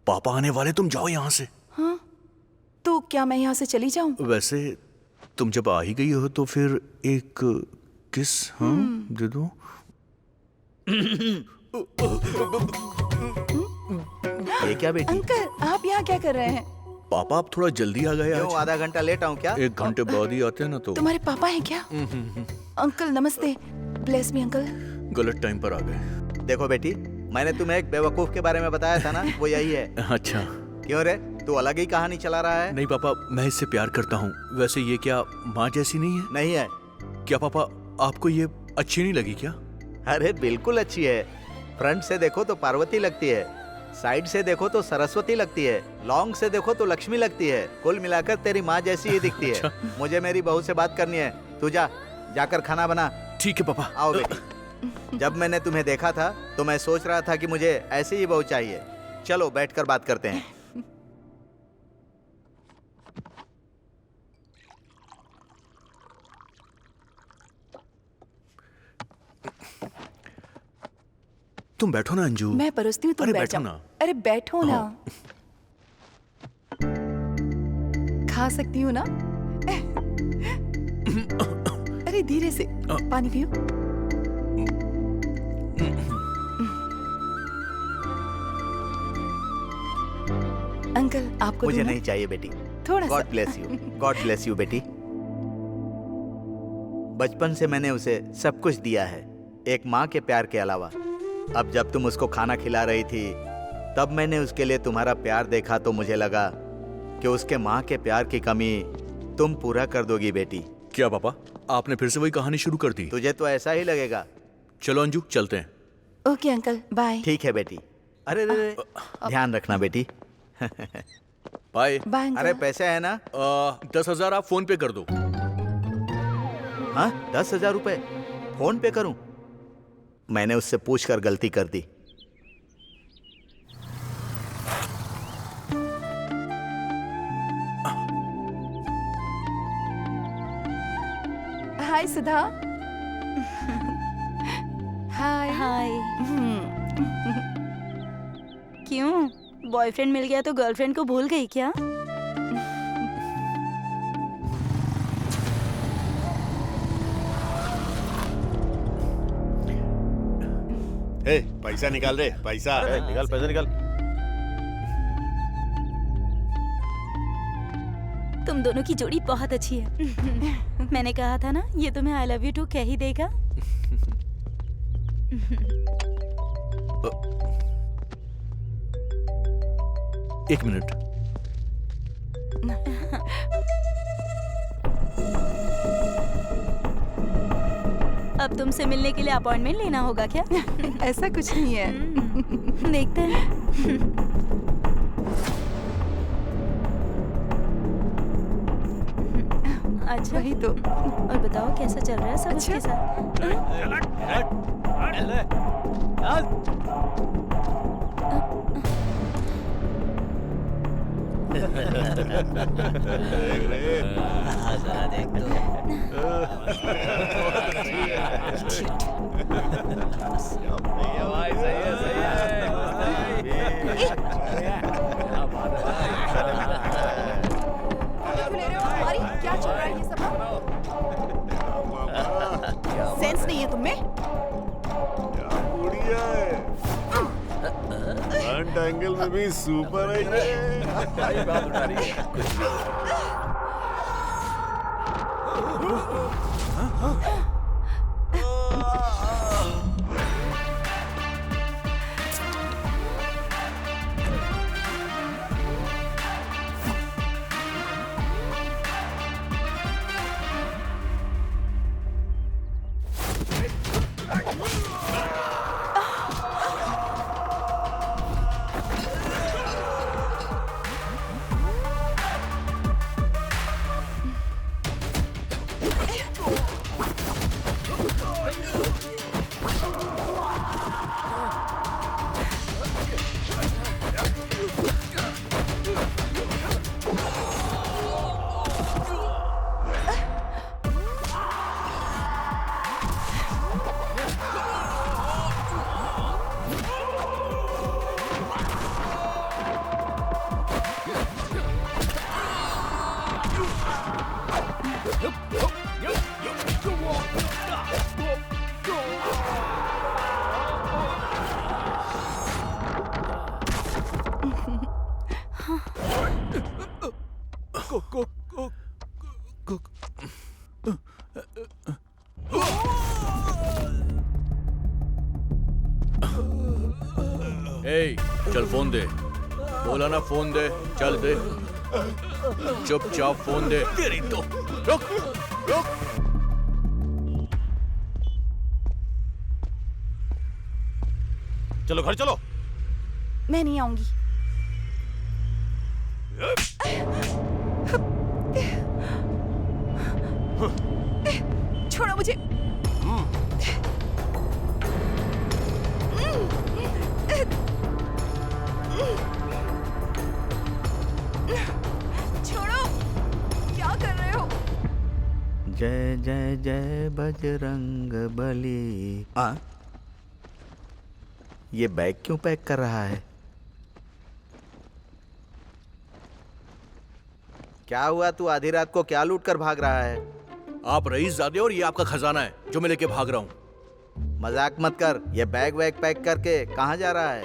पापा आने वाले, तुम जाओ यहाँ से। हाँ, तो क्या मैं यहाँ से चली जाऊँ? वैसे तुम जब आ ही गई हो तो फिर एक किस दे दो। ये क्या बेटी? अंकल आप यहाँ क्या कर रहे हैं? पापा आप थोड़ा जल्दी आ गए क्यों, आज। आधा घंटा लेट आऊँ क्या? 1 घंटे बाद ही आते हैं ना तो। तुम्हारे पापा हैं क्या? अंकल नमस्ते, ब्लेस मी अंकल। गलत टाइम पर आ गए। देखो बेटी, मैंने तुम्हें एक बेवकूफ के बारे में बताया था ना, वो यही है। अच्छा। क्यों रे, तू अलग ही कहानी चला रहा है? नहीं पापा, मैं इससे प्यार करता हूँ। वैसे ये क्या माँ जैसी नहीं है? नहीं है। क्या पापा आपको ये अच्छी नहीं लगी क्या? अरे बिल्कुल अच्छी है। फ्रंट से देखो तो पार्वती लगती है, साइड से देखो तो सरस्वती लगती है, लॉन्ग से देखो तो लक्ष्मी लगती है। कुल मिलाकर तेरी माँ जैसी ही दिखती है। मुझे मेरी बहू से बात करनी है। तू जाकर खाना बना। ठीक है पापा। आओ बेटी। जब मैंने तुम्हें देखा था तो मैं सोच रहा था कि मुझे ऐसी ही बहू चाहिए। चलो बैठकर बात करते हैं। तुम बैठो ना अंजू। मैं परोसती हूँ, तुम अरे बैठ बैठो जाओ। ना। अरे बैठो ना। खा सकती हूँ ना? अरे धीरे से, पानी पियो। अंकल आपको मुझे दूँ ना? नहीं चाहिए बेटी। थोड़ा सा। God bless you, God bless you बेटी। बचपन से मैंने उसे सब कुछ दिया है, एक माँ के प्यार के अलावा। अब जब तुम उसको खाना खिला रही थी, तब मैंने उसके लिए तुम्हारा प्यार देखा तो मुझे लगा कि उसके माँ के प्यार की कमी तुम पूरा कर दोगी बेटी। क्या पापा, आपने फिर से वही कहानी शुरू कर दी? तुझे तो ऐसा ही लगेगा। चलो अंजू, चलते हैं। Okay uncle, bye. ठीक है बेटी। अरे रे, ध्यान रखना बेटी। बाय। Bye uncle. अरे पैसे है ना? 10,000 आप फोन पे कर दो। हाँ, 10,000 रुपए फोन पे करूं? मैंने उससे पूछकर गलती कर दी। हाय सुधा। हाय। हाय। क्यों, बॉयफ्रेंड मिल गया तो गर्लफ्रेंड को भूल गई क्या? ए, पैसा निकाल रे, पैसा। निकाल पैसा निकाल। तुम दोनों की जोड़ी बहुत अच्छी है। मैंने कहा था ना, ये तुम्हें आई लव यू टू कह ही देगा। एक मिनट। अब तुमसे मिलने के लिए अपॉइंटमेंट लेना होगा क्या? ऐसा कुछ नहीं है। देखते हैं। अच्छा, वही तो। और बताओ कैसा चल रहा है सब उसके क्या चल रहा है ये सब? सेंस नहीं है तुम्हें? बढ़िया है। फ्रंट एंगल में भी सुपर है ये। बात उठा रही है। ए, चल फोन दे। बोला ना फोन दे, चल दे। चुपचाप फोन दे। तेरी तो रुक रुक। चलो घर चलो। मैं नहीं आऊंगी। छोड़ो मुझे। छोड़ो, क्या कर रहे हो? जय जय जय बजरंग बली। ये बैग क्यों पैक कर रहा है? क्या हुआ, तू आधी रात को क्या लूट कर भाग रहा है? आप रईसजादे और ये आपका खजाना है जो मैं लेके भाग रहा हूँ। मजाक मत कर। ये बैग वैग पैक करके कहाँ जा रहा है?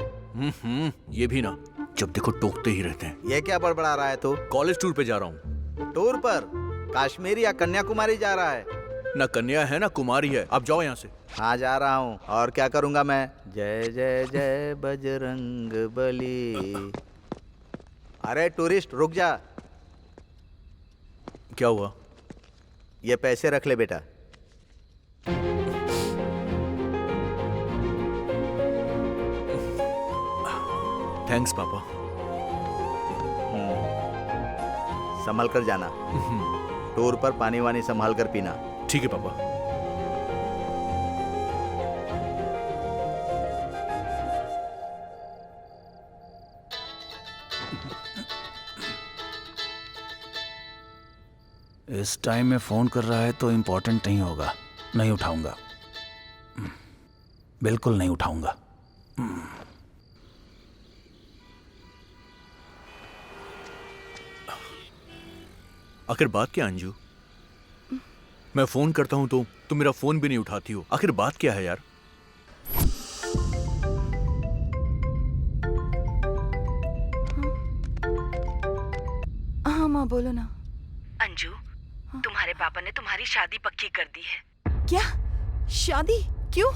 ये भी ना, जब देखो टोकते ही रहते हैं। ये क्या बड़बड़ा रहा है तू? कॉलेज टूर पे जा रहा हूँ। टूर पर? कश्मीर या कन्याकुमारी जा रहा है? ना कन्या है ना कुमारी है। आप जाओ यहाँ से। हाँ जा रहा हूँ, और क्या करूँगा मैं? जय जय जय बजरंग बली। अरे टूरिस्ट रुक जा। क्या हुआ? ये पैसे रख ले बेटा। थैंक्स पापा। संभल कर जाना। टूर पर पानी वानी संभाल कर पीना। ठीक है पापा। इस टाइम में फोन कर रहा है तो इम्पोर्टेंट नहीं होगा। नहीं उठाऊंगा, बिल्कुल नहीं उठाऊंगा। आखिर बात क्या अंजू? मैं फोन करता हूं तो तुम मेरा फोन भी नहीं उठाती हो। आखिर बात क्या है यार? हाँ माँ बोलो ना। अंजू, तुम्हारे पापा ने तुम्हारी शादी पक्की कर दी है। क्या? शादी? क्यों?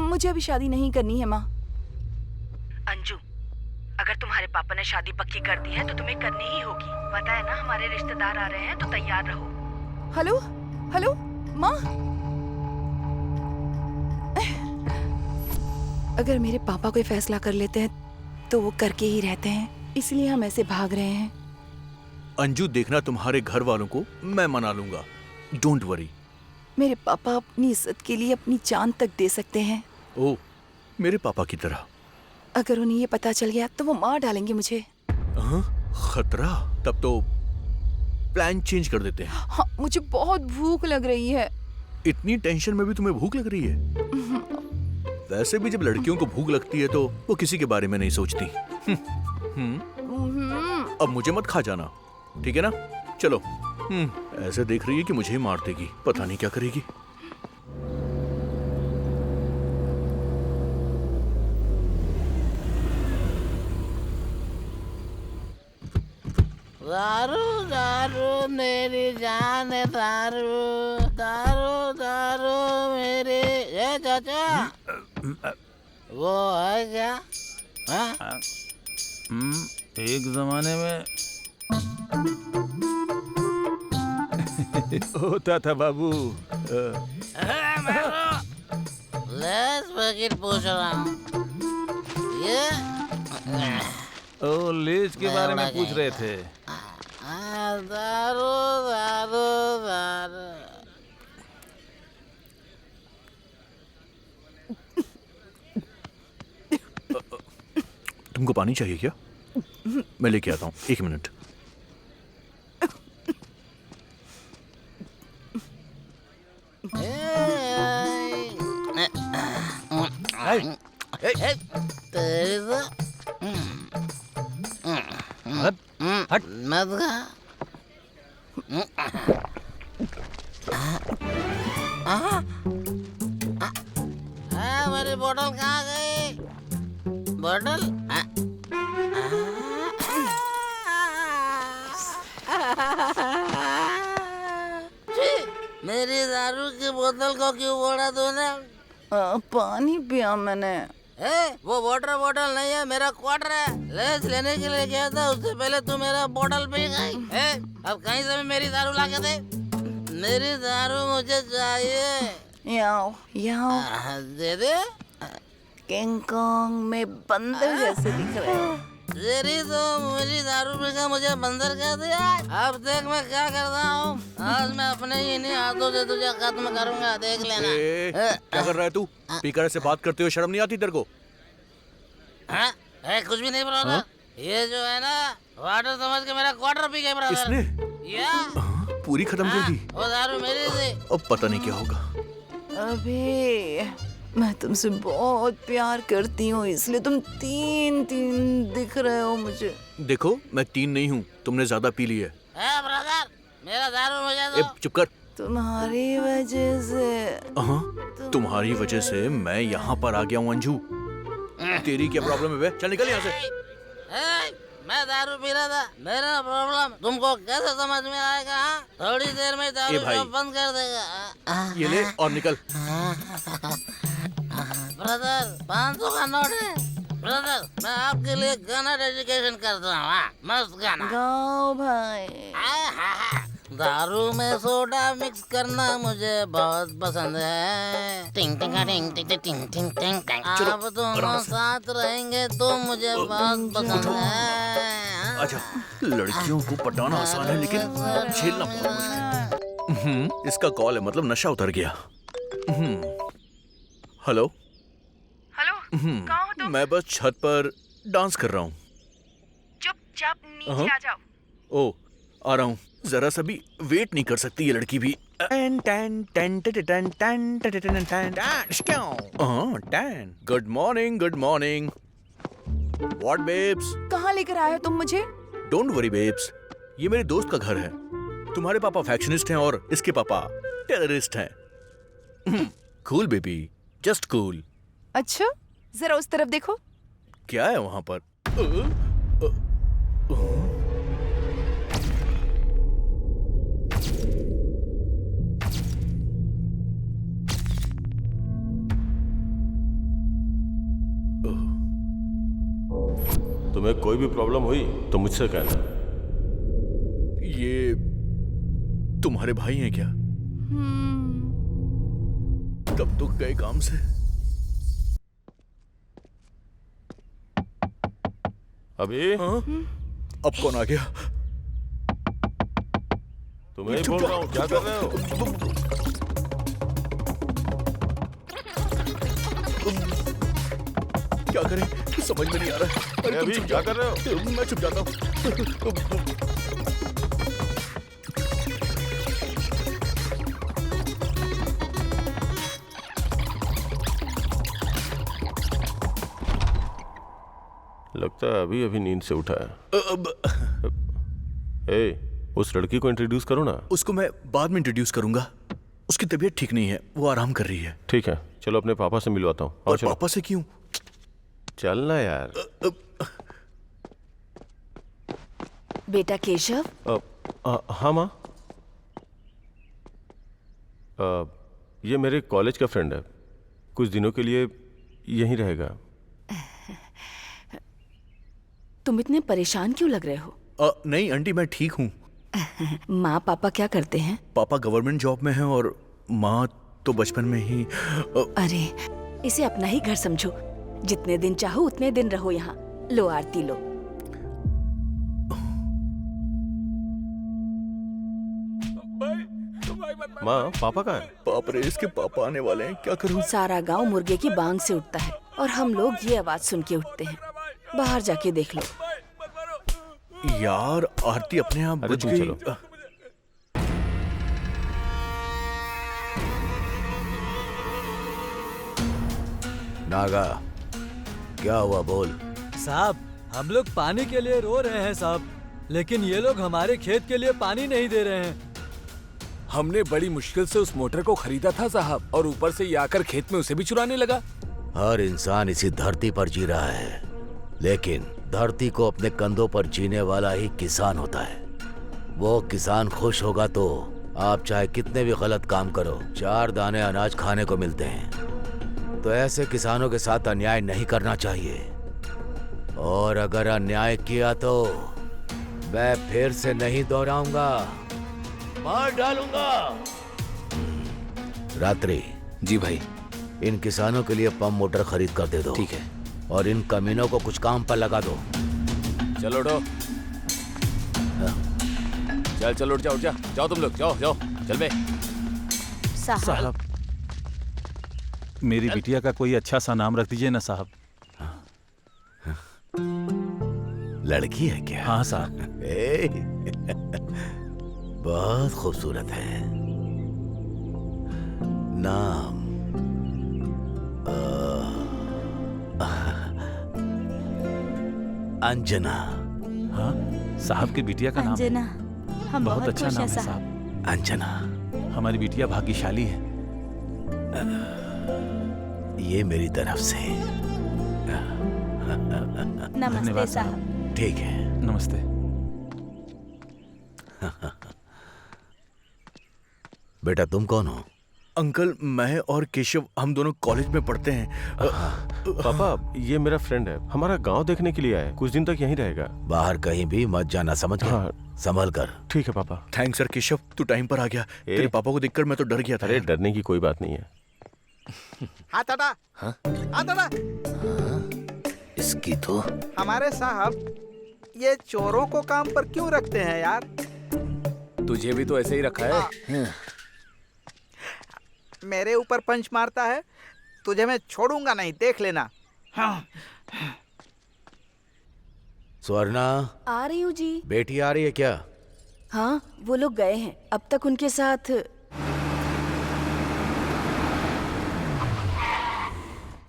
मुझे अभी शादी नहीं करनी है माँ। अंजू, अगर तुम्हारे पापा ने शादी पक्की कर दी है तो तुम्हें करनी ही होगी। पता है ना, हमारे रिश्तेदार आ रहे हैं तो तैयार रहो। हेलो हेलो माँ, अगर मेरे पापा कोई फैसला कर लेते हैं तो वो करके ही रहते हैं, इसलिए हम ऐसे भाग रहे हैं। अंजू देखना, तुम्हारे घर वालों को मैं मना लूंगा। Don't worry. मेरे पापा अपनी इज्जत के लिए अपनी जान तक दे सकते हैं। ओ, मेरे पापा की तरह। अगर उन्हें ये पता चल गया तो वो मार डालेंगे मुझे। खतरा? तब तो प्लान चेंज कर देते हैं। हाँ, मुझे बहुत भूख लग रही है। इतनी टेंशन में भी तुम्हें भूख लग रही है? वैसे भी जब लड़कियों को भूख लगती है तो वो किसी के बारे में नहीं सोचती। अब मुझे मत खा जाना, ठीक है ना? चलो। ऐसे देख रही है कि मुझे ही मार देगी। पता नहीं क्या करेगी। दारू दारू मेरी जान है, दारू दारू दारू मेरी। ये चाचा वो है क्या? एक जमाने में होता था बाबू। लेस पैकेट पूछ रहा हूँ। ये ओ, लेज के बारे में पूछ रहे थे। दारू दारू दारू। तुमको पानी चाहिए क्या? मैं लेके आता हूँ, 1 मिनट। तेरी तो हट मत खा। मेरी बोतल कहाँ गई? बोतल? मेरी दारू की बोतल को क्यों फोड़ा तूने? पानी पिया मैंने। वो वाटर बोतल नहीं है, मेरा क्वार्टर है। लेस लेने के लिए गया था, उससे पहले तू मेरा बोतल पी गई। अब कहीं से भी मेरी दारू ला के दे। मेरी दारू मुझे चाहिए। याओ याओ। दे दे। किंग कॉन्ग में बंदर जैसे दिख रहे हो। तेरी तो मेरी दारू पी के मुझे बंदर कह दिया। अब देख मैं क्या करता हूँ। आज मैं अपने ही इन्हीं हाथों से तुझे खत्म करूंगा, देख लेना। क्या कर रहा है तू? स्पीकर से बात करते हुए शर्म नहीं आती तेरे को? कुछ भी नहीं बोला। ये जो है ना, वाटर समझ के मेरा क्वार्टर पी गया ब्रदर। इसने या पूरी खत्म कर दी। वो दारू मेरी थी। अब पता नहीं क्या होगा। अबे मैं तुमसे बहुत प्यार करती हूँ, इसलिए तुम तीन दिख रहे हो मुझे। देखो मैं 3 नहीं हूँ, तुमने ज्यादा पी ली है। ब्रदर, मेरा दारू मुझे ए, दो। चुप कर। तुम्हारी वजह से। हाँ, तुम्हारी वजह से मैं यहाँ पर आ गया हूँ अंजू। तेरी क्या प्रॉब्लम है बे? चल निकल यहाँ से। मैं दारू पी रहा था, मेरा प्रॉब्लम तुमको कैसे समझ में आएगा? हाँ? थोड़ी देर में दारू को बंद कर देगा। ये ले और निकल। ब्रदर 500 का नोट है। ब्रदर मैं आपके लिए गाना डेडिकेशन करता हूँ। मस्त गाना गाओ भाई। दारू में सोडा मिक्स करना मुझे बहुत पसंद है। टिंग टिंग टिंग टिंग टिंग टिंग टिंग टिंग। आप दोनों साथ रहेंगे तो मुझे बहुत पसंद है। अच्छा, लड़कियों को पटाना आसान है लेकिन झेलना बहुत मुश्किल है। इसका कॉल है, मतलब नशा उतर गया। हेलो हेलो, कहाँ हो तुम? मैं बस छत पर डांस कर रहा हूँ। चुपचाप नीचे आ जाओ। ओ, आ रहा हूँ। जरा सा भी वेट नहीं कर सकती ये लड़की भी। Good morning, good morning. What babes? कहाँ लेकर आए हो तुम मुझे? डोंट वरी बेब्स, ये मेरे दोस्त का घर है। तुम्हारे पापा फैक्शनिस्ट हैं और इसके पापा टेररिस्ट हैं। Cool baby, just cool. अच्छा, जरा उस तरफ देखो। क्या है वहां पर? तुम्हें कोई भी प्रॉब्लम हुई तो मुझसे कहना। ये तुम्हारे भाई हैं क्या? कब तो गए काम से। अभी अब कौन आ गया? तुम्हें ही बोल रहा हूँ, क्या कर रहे हो? क्या करें समझ में नहीं आ रहा है। अरे तुम अभी क्या कर रहे हो? मैं चुप जाता हूँ। लगता है अभी अभी नींद से उठा है। उस लड़की को इंट्रोड्यूस करो ना। उसको मैं बाद में इंट्रोड्यूस करूंगा। उसकी तबीयत ठीक नहीं है, वो आराम कर रही है। ठीक है, चलो अपने पापा से मिलवाता हूँ। और पापा से क्यों? चलना यार। बेटा केशव। हाँ माँ। ये मेरे कॉलेज का फ्रेंड है, कुछ दिनों के लिए यहीं रहेगा। तुम इतने परेशान क्यों लग रहे हो? नहीं आंटी, मैं ठीक हूँ। माँ पापा क्या करते हैं? पापा गवर्नमेंट जॉब में हैं और माँ तो बचपन में ही। अरे इसे अपना ही घर समझो, जितने दिन चाहो उतने दिन रहो यहाँ। लो आरती लो। माँ पापा कहाँ है? बाप रे, इसके पापा आने वाले हैं, क्या करूँ? सारा गांव मुर्गे की बांग से उठता है और हम लोग ये आवाज सुन के उठते हैं। बाहर जाके देख लो। यार आरती अपने आप बुझ गई। चलो। नागा, क्या हुआ बोल? साहब, हम लोग पानी के लिए रो रहे हैं साहब, लेकिन ये लोग हमारे खेत के लिए पानी नहीं दे रहे हैं। हमने बड़ी मुश्किल से उस मोटर को खरीदा था साहब, और ऊपर से ये आकर खेत में उसे भी चुराने लगा। हर इंसान इसी धरती पर जी रहा है, लेकिन धरती को अपने कंधों पर जीने वाला ही किसान होता है। वो किसान खुश होगा तो आप चाहे कितने भी गलत काम करो, 4 दाने अनाज खाने को मिलते हैं। तो ऐसे किसानों के साथ अन्याय नहीं करना चाहिए, और अगर अन्याय किया तो मैं फिर से नहीं दोहराऊंगा, मार डालूंगा। रात्रि। जी भाई। इन किसानों के लिए पंप मोटर खरीद कर दे दो। ठीक है। और इन कमीनों को कुछ काम पर लगा दो। चलो उठो। चल उठ जाओ, जाओ तुम लोग, जाओ चल बे। साहब, मेरी बिटिया का कोई अच्छा सा नाम रख दीजिए ना साहब। लड़की है क्या? हाँ साहब। बहुत खूबसूरत है। नाम अंजना। हाँ, साहब की बिटिया का नाम है। अंजना, हम बहुत बहुत अच्छा खुश नाम हैं है साहब। साहब। अंजना, हमारी बिटिया भाग्यशाली है। ये मेरी तरफ से। नमस्ते धन्यवाद साहब। ठीक है। नमस्ते। बेटा तुम कौन हो? अंकल, मैं और केशव हम दोनों कॉलेज में पढ़ते हैं। पापा, ये मेरा फ्रेंड है, हमारा गांव देखने के लिए आया है, कुछ दिन तक यहीं रहेगा। बाहर कहीं भी मत जाना, समझ गए? हाँ। संभल कर। ठीक है पापा। थैंक्स सर केशव, तू टाइम पर आ गया। तेरे पापा को देखकर मैं तो डर गया था। अरे डरने की कोई बात नहीं है। हाथ हटा। हाथ हटा। इसकी तो हमारे साहब ये चोरों को काम पर क्यों रखते हैं यार? तुझे भी तो ऐसे ही रखा है। मेरे ऊपर पंच मारता है, तुझे मैं छोड़ूंगा नहीं, देख लेना। हाँ। स्वर्णा, आ रही हूँ जी। बेटी आ रही है क्या? हाँ, वो लोग गए हैं। अब तक उनके साथ।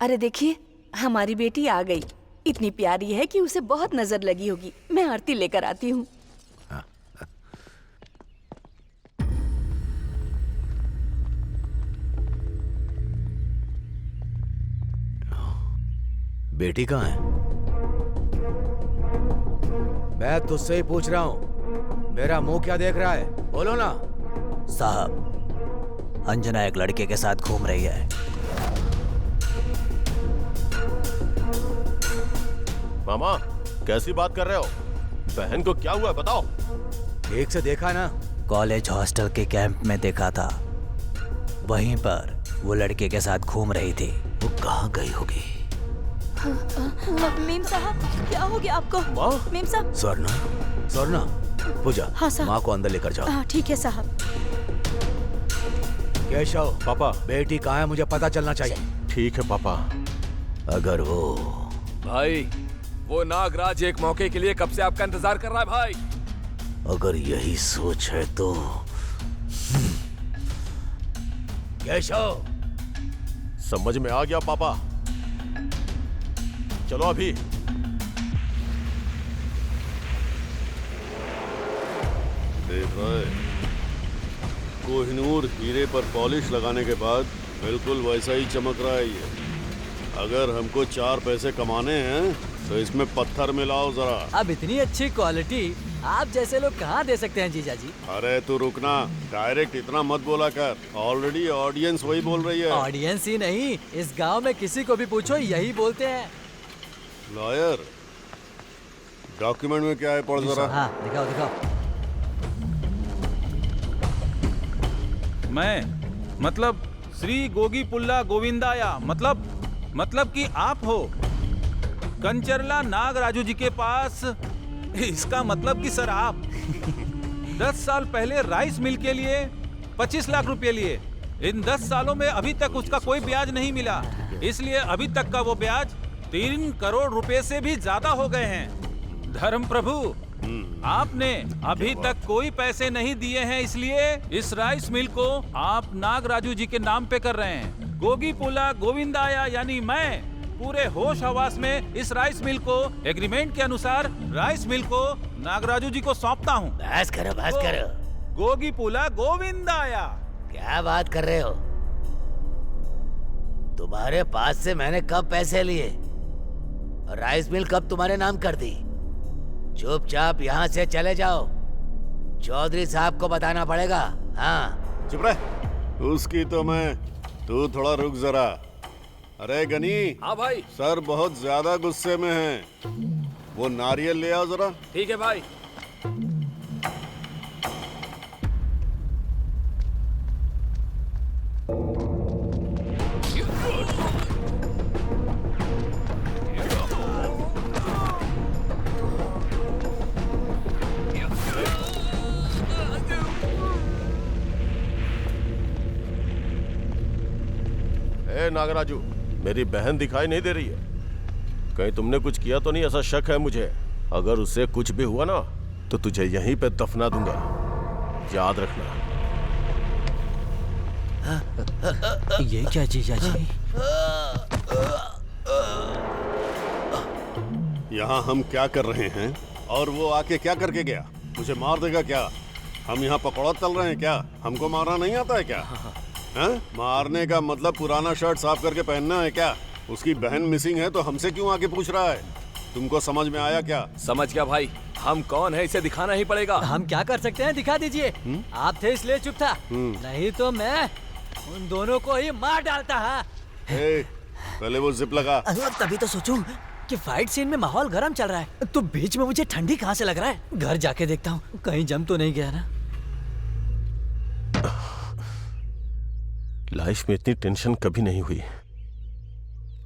अरे देखिए, हमारी बेटी आ गई। इतनी प्यारी है कि उसे बहुत नजर लगी होगी। मैं आरती लेकर आती हूँ। बेटी कहाँ है? मैं तुझसे ही पूछ रहा हूँ, मेरा मुंह क्या देख रहा है? बोलो ना। साहब, अंजना एक लड़के के साथ घूम रही है। मामा, कैसी बात कर रहे हो? बहन को क्या हुआ है बताओ। ठीक से देखा ना? कॉलेज हॉस्टल के कैंप में देखा था, वहीं पर वो लड़के के साथ घूम रही थी। वो कहाँ गई होगी? मीम साहब, क्या हो गया आपको? मीम साहब। स्वर्णा, स्वर्णा, पूजा, हाँ साहब। माँ को अंदर लेकर जाओ। हाँ ठीक है साहब। केशव, पापा, बेटी कहाँ है मुझे पता चलना चाहिए। ठीक है पापा। अगर वो भाई, वो नागराज एक मौके के लिए कब से आपका इंतजार कर रहा है भाई। अगर यही सोच है तो केशव। समझ में आ गया पापा, चलो अभी। देख रहा है, कोहिनूर हीरे पर पॉलिश लगाने के बाद बिल्कुल वैसा ही चमक रहा है ये। अगर हमको 4 पैसे कमाने हैं तो इसमें पत्थर मिलाओ जरा। अब इतनी अच्छी क्वालिटी आप जैसे लोग कहाँ दे सकते हैं जीजा जी? अरे तू रुकना, डायरेक्ट इतना मत बोला कर, ऑलरेडी ऑडियंस वही बोल रही है। ऑडियंस ही नहीं, इस गांव में किसी को भी पूछो यही बोलते हैं। लॉयर, डॉक्यूमेंट में क्या है पढ़ जरा। हाँ दिखाओ दिखाओ। मैं मतलब श्री गोगी पुल्ला गोविंदाया, मतलब कि आप हो कंचरला नागराजू जी के पास। इसका मतलब कि सर आप 10 साल पहले राइस मिल के लिए 25 लाख रुपए लिए। इन 10 सालों में अभी तक उसका कोई ब्याज नहीं मिला, इसलिए अभी तक का वो ब्याज 3 करोड़ रुपए से भी ज्यादा हो गए हैं। धर्म प्रभु, आपने अभी तक कोई पैसे नहीं दिए हैं, इसलिए इस राइस मिल को आप नागराजू जी के नाम पे कर रहे हैं। गोगी पुला गोविंदाया यानी मैं पूरे होश हवास में इस राइस मिल को एग्रीमेंट के अनुसार राइस मिल को नागराजू जी को सौंपता हूँ। बस करो, बस करो। गोगी पुला गोविंदाया। क्या बात कर रहे हो? तुम्हारे पास से मैंने कब पैसे लिए? राइस मिल कब तुम्हारे नाम कर दी? चुपचाप यहाँ से चले जाओ, चौधरी साहब को बताना पड़ेगा। हाँ चुप रह, उसकी तो मैं, तू थोड़ा रुक जरा। अरे गनी। हाँ भाई। सर बहुत ज्यादा गुस्से में हैं, वो नारियल ले आओ जरा। ठीक है भाई। नागराजू, मेरी बहन दिखाई नहीं दे रही है, कहीं तुमने कुछ किया तो नहीं? ऐसा शक है मुझे। अगर उससे कुछ भी हुआ ना तो तुझे यहीं पे दफना दूंगा, याद रखना। ये क्या जीजा जी? यहाँ हम क्या कर रहे हैं और वो आके क्या करके गया? मुझे मार देगा क्या? हम यहाँ पकौड़ा तल रहे हैं क्या? हमको मारना नहीं आता है क्या? हैं? मारने का मतलब पुराना शर्ट साफ करके पहनना है क्या? उसकी बहन मिसिंग है तो हमसे क्यों आके पूछ रहा है? तुमको समझ में आया क्या? समझ गया भाई, हम कौन है इसे दिखाना ही पड़ेगा। हम क्या कर सकते हैं, दिखा दीजिए। आप थे इसलिए चुप था, नहीं तो मैं उन दोनों को ही मार डालता। पहले वो जिप लगा। तभी तो सोचूं कि फाइट सीन में माहौल गर्म चल रहा है, तो बीच में मुझे ठंडी कहाँ से लग रहा है। घर जाके देखता हूँ कहीं जम तो नहीं गया ना। लाइफ में इतनी टेंशन कभी नहीं हुई।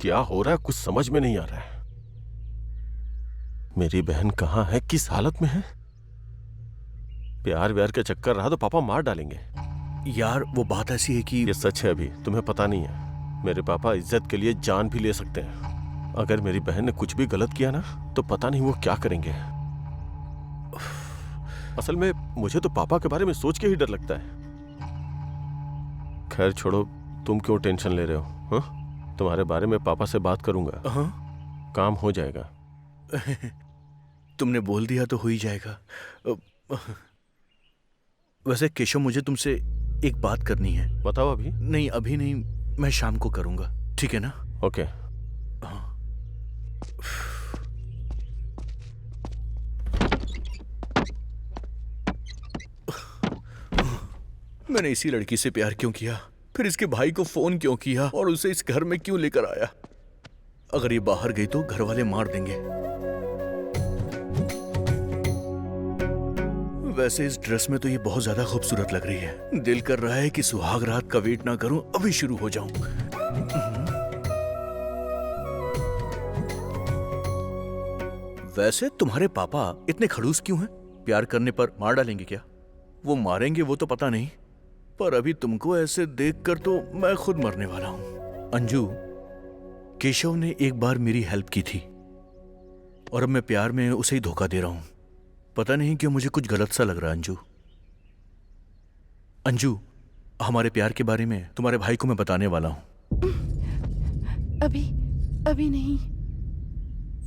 क्या हो रहा है कुछ समझ में नहीं आ रहा है। मेरी बहन कहाँ है, किस हालत में है? प्यार व्यार का चक्कर रहा तो पापा मार डालेंगे। यार वो बात ऐसी है कि ये सच है, अभी तुम्हें पता नहीं है। मेरे पापा इज्जत के लिए जान भी ले सकते हैं। अगर मेरी बहन ने कुछ भी गलत किया ना तो पता नहीं वो क्या करेंगे। असल में मुझे तो पापा के बारे में सोच के ही डर लगता है। खैर छोड़ो, तुम क्यों टेंशन ले रहे हो? हाँ? तुम्हारे बारे में पापा से बात करूंगा। काम हो जाएगा। तुमने बोल दिया तो हो ही जाएगा। वैसे केशव, मुझे तुमसे एक बात करनी है। बताओ। अभी नहीं, अभी नहीं, मैं शाम को करूंगा, ठीक है ना? ओके। मैंने इसी लड़की से प्यार क्यों किया? फिर इसके भाई को फोन क्यों किया और उसे इस घर में क्यों लेकर आया? अगर ये बाहर गई तो घर वाले मार देंगे। वैसे इस ड्रेस में तो ये बहुत ज्यादा खूबसूरत लग रही है। दिल कर रहा है कि सुहाग रात का वेट ना करूं, अभी शुरू हो जाऊं। वैसे तुम्हारे पापा इतने खड़ूस क्यों हैं? प्यार करने पर मार डालेंगे क्या? वो मारेंगे वो तो पता नहीं, पर अभी तुमको ऐसे देखकर तो मैं खुद मरने वाला हूं। अंजू, केशव ने एक बार मेरी हेल्प की थी और अब मैं प्यार में उसे ही धोखा दे रहा हूं। पता नहीं क्यों मुझे कुछ गलत सा लग रहा है। अंजू, हमारे प्यार के बारे में तुम्हारे भाई को मैं बताने वाला हूं। अभी नहीं।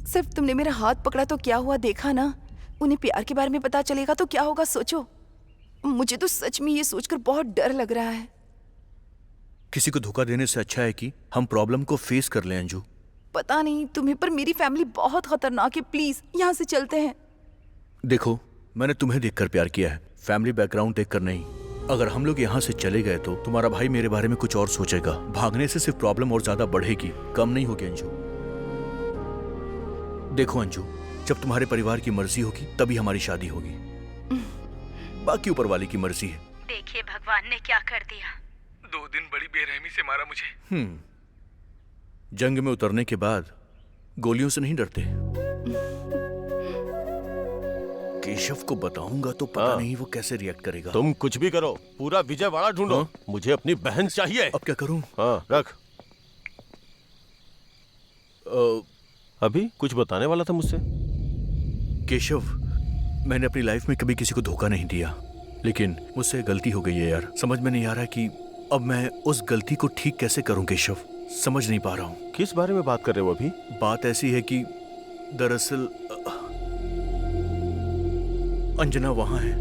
सिर्फ तुमने मेरा हाथ पकड़ा तो क्या हुआ, देखा ना? उन्हें प्यार के बारे में पता चलेगा तो क्या होगा, सोचो। मुझे तो सच में ये सोचकर बहुत डर लग रहा है। किसी को धोखा देने से अच्छा है कि हम प्रॉब्लम को फेस कर लें। अंजू, पता नहीं तुम्हें, पर मेरी फैमिली बहुत खतरनाक है। प्लीज यहाँ से चलते हैं। देखो, मैंने तुम्हें देखकर प्यार किया है, फैमिली बैकग्राउंड देखकर नहीं। अगर हम लोग यहाँ से चले गए तो तुम्हारा भाई मेरे बारे में कुछ और सोचेगा। भागने से सिर्फ प्रॉब्लम और ज्यादा बढ़ेगी, कम नहीं होगी। अंजू देखो अंजू, जब तुम्हारे परिवार की मर्जी होगी तभी हमारी शादी होगी। बाकी ऊपर वाले की मर्जी है। देखिए भगवान ने क्या कर दिया। 2 दिन बड़ी बेरहमी से मारा मुझे। जंग में उतरने के बाद गोलियों से नहीं डरते। केशव को बताऊंगा तो पता नहीं वो कैसे रिएक्ट करेगा। तुम कुछ भी करो, पूरा विजयवाड़ा ढूंढो। मुझे अपनी बहन चाहिए। अब क्या करूं? हाँ, रख। अभी कुछ बताने वाला था मुझसे। केशव, मैंने अपनी लाइफ में कभी किसी को धोखा नहीं दिया, लेकिन मुझसे गलती हो गई है यार। समझ में नहीं आ रहा कि अब मैं उस गलती को ठीक कैसे करूं। केशव, समझ नहीं पा रहा हूं। किस बारे में बात कर रहे हो अभी? बात ऐसी है कि दरअसल अंजना वहां है।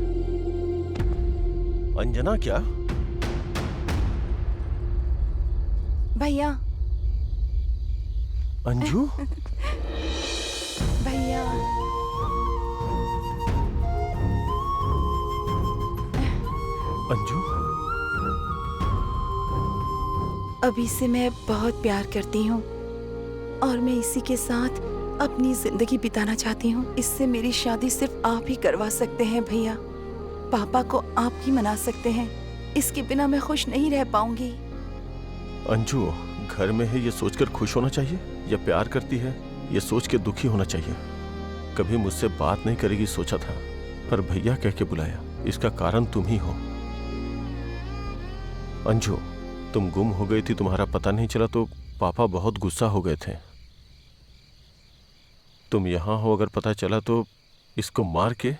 अंजना क्या? भैया। अंजू? भैया। अंजू? अभी से मैं बहुत प्यार करती हूँ और मैं इसी के साथ अपनी जिंदगी बिताना चाहती हूँ। इससे मेरी शादी सिर्फ आप ही करवा सकते हैं भैया। पापा को आप ही मना सकते हैं। इसके बिना मैं खुश नहीं रह पाऊंगी। अंजू, घर में है ये सोचकर खुश होना चाहिए या प्यार करती है ये सोच के दुखी होना चाहिए? कभी मुझसे बात नहीं करेगी सोचा था, पर भैया कह के बुलाया। इसका कारण तुम ही हो। अंजू, तुम गुम हो गई थी, तुम्हारा पता नहीं चला तो पापा बहुत गुस्सा हो गए थे। तुम यहाँ हो, अगर पता चला तो इसको मार के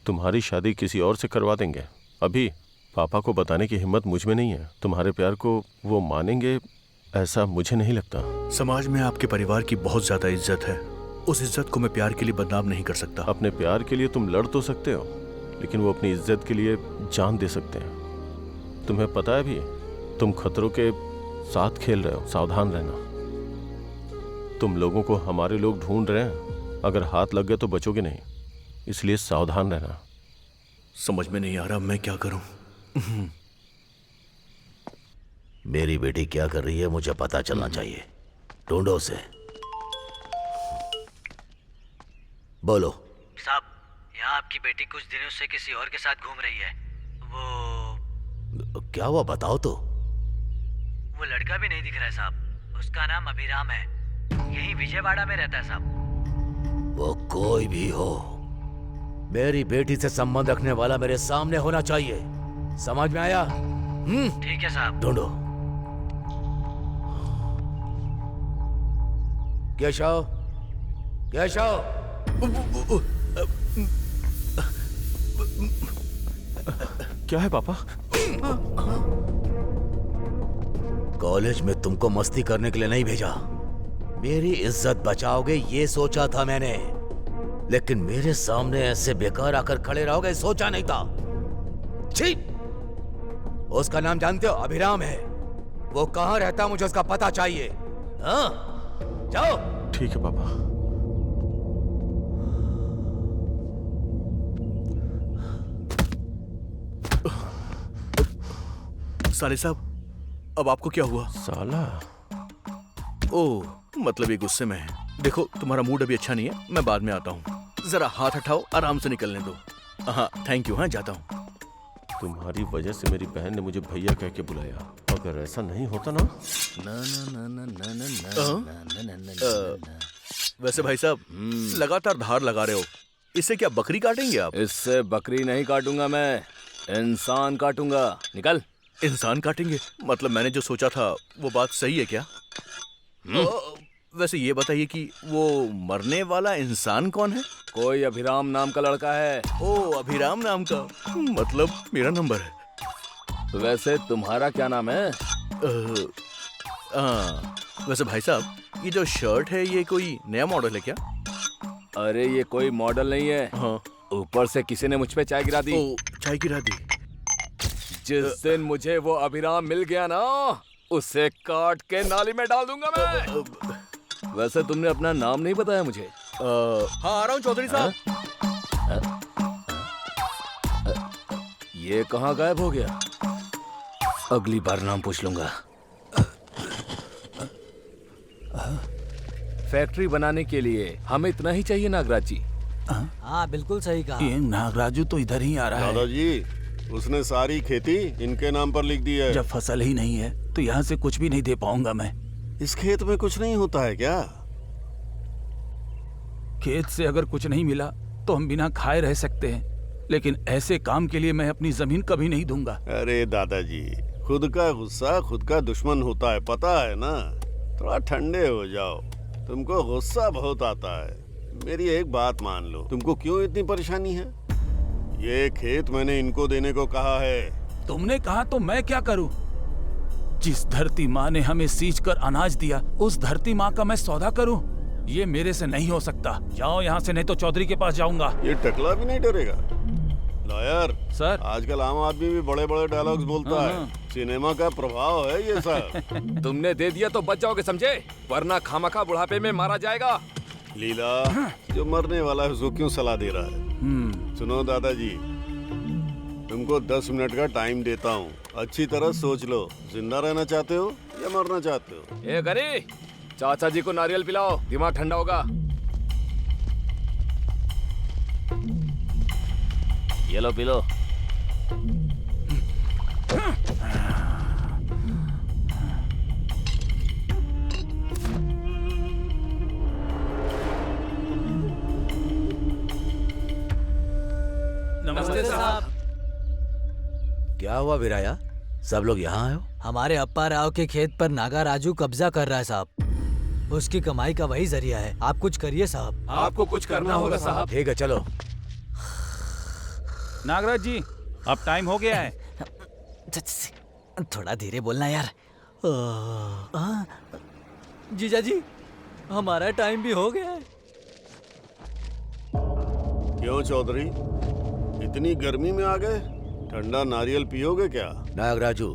तुम्हारी शादी किसी और से करवा देंगे। अभी पापा को बताने की हिम्मत मुझ में नहीं है। तुम्हारे प्यार को वो मानेंगे ऐसा मुझे नहीं लगता। समाज में आपके परिवार की बहुत ज्यादा इज्जत है, उस इज्जत को मैं प्यार के लिए बदनाम नहीं कर सकता। अपने प्यार के लिए तुम लड़ तो सकते हो, लेकिन वो अपनी इज्जत के लिए जान दे सकते हैं। तुम्हें पता है भी, तुम खतरों के साथ खेल रहे हो। सावधान रहना। तुम लोगों को हमारे लोग ढूंढ रहे हैं, अगर हाथ लग गए तो बचोगे नहीं, इसलिए सावधान रहना। समझ में नहीं आ रहा मैं क्या करूं। मेरी बेटी क्या कर रही है मुझे पता चलना चाहिए। ढूंढो उसे। बोलो। साहब, यहाँ आपकी बेटी कुछ दिनों से किसी और के साथ घूम रही है। वो क्या हुआ बताओ तो। वो लड़का भी नहीं दिख रहा है साहब। उसका नाम अभिराम है, यही विजयवाड़ा में रहता है साहब। वो कोई भी हो, मेरी बेटी से संबंध रखने वाला मेरे सामने होना चाहिए। समझ में आया? ठीक है साहब। ढूंढो। केशव, केशव। क्या है पापा? कॉलेज में तुमको मस्ती करने के लिए नहीं भेजा। मेरी इज्जत बचाओगे ये सोचा था मैंने, लेकिन मेरे सामने ऐसे बेकार आकर खड़े रहोगे सोचा नहीं था। छी! उसका नाम जानते हो? अभिराम है। वो कहाँ रहता मुझे उसका पता चाहिए। हाँ? जाओ। ठीक है पापा। साले साहब, अब आपको क्या हुआ? साला? ओह, मतलब ये गुस्से में है। देखो तुम्हारा मूड अभी अच्छा नहीं है, मैं बाद में आता हूँ। जरा हाथ हटाओ, आराम से निकलने दो। हाँ थैंक यू। हाँ जाता हूँ। तुम्हारी वजह से मेरी बहन ने मुझे भैया कह के बुलाया। अगर ऐसा नहीं होता ना। वैसे भाई साहब, लगातार धार लगा रहे हो, इससे क्या बकरी काटेंगे आप? इससे बकरी नहीं काटूंगा मैं, इंसान काटूंगा। निकल। इंसान काटेंगे? मतलब मैंने जो सोचा था वो बात सही है क्या? वैसे ये बताइए कि वो मरने वाला इंसान कौन है? कोई अभिराम नाम का लड़का है। ओ, अभिराम नाम का? मतलब मेरा नंबर है। वैसे तुम्हारा क्या नाम है? वैसे भाई साहब, ये जो शर्ट है ये कोई नया मॉडल है क्या? अरे ये कोई मॉडल नहीं है। हाँ। ऊपर से किसी ने मुझ पे चाय गिरा दी। ओ, चाय गिरा दी? जिस दिन मुझे वो अभिराम मिल गया ना, उसे काट के नाली में डाल दूंगा मैं। वैसे तुमने अपना नाम नहीं बताया मुझे। हाँ आ रहा हूँ चौधरी साहब। ये कहाँ गायब हो गया? अगली बार नाम पूछ लूंगा। फैक्ट्री बनाने के लिए हमें इतना ही चाहिए नागराज जी। हाँ बिल्कुल सही कहा। ये नागराजू तो इधर ही आ रहा है। दादाजी, उसने सारी खेती इनके नाम पर लिख दी है। जब फसल ही नहीं है तो यहाँ से कुछ भी नहीं दे पाऊंगा मैं। इस खेत में कुछ नहीं होता है क्या? खेत से अगर कुछ नहीं मिला तो हम बिना खाए रह सकते हैं, लेकिन ऐसे काम के लिए मैं अपनी जमीन कभी नहीं दूंगा। अरे दादाजी, खुद का गुस्सा खुद का दुश्मन होता है, पता है ना। थोड़ा ठंडे हो जाओ, तुमको गुस्सा बहुत आता है। मेरी एक बात मान लो, तुमको क्यों इतनी परेशानी है? ये खेत मैंने इनको देने को कहा है। तुमने कहा तो मैं क्या करूं? जिस धरती माँ ने हमें सींच कर अनाज दिया, उस धरती माँ का मैं सौदा करूं? ये मेरे से नहीं हो सकता। जाओ यहाँ से, नहीं तो चौधरी के पास जाऊंगा। ये टकला भी नहीं डरेगा? लॉयर सर, आजकल आम आदमी भी बड़े बड़े डायलॉग्स बोलता है। सिनेमा का प्रभाव है ये सब। तुमने दे दिया तो बच जाओगे समझे, वरना खामखा बुढ़ापे में मारा जाएगा। लीला, जो मरने वाला है उसको क्यों सलाह दे रहा है? सुनो दादाजी, तुमको 10 मिनट का टाइम देता हूँ, अच्छी तरह सोच लो। जिंदा रहना चाहते हो या मरना चाहते हो? ए गरी, चाचा जी को नारियल पिलाओ, दिमाग ठंडा होगा। ये लो पी लो। नमस्ते साहब। क्या हुआ विराया? सब लोग यहाँ आए हो? हमारे अप्पा राव के खेत पर नागा राजू कब्जा कर रहा है साहब। उसकी कमाई का वही जरिया है। आप कुछ करिए साहब। आपको कुछ करना होगा साहब। ठीक है चलो। नागराज जी, अब टाइम हो गया है। थोड़ा धीरे बोलना यार। जीजा जी, हमारा टाइम भी हो गया है। क्यों चौधरी, इतनी गर्मी में आ गए? ठंडा नारियल पियोगे क्या? नागराजू,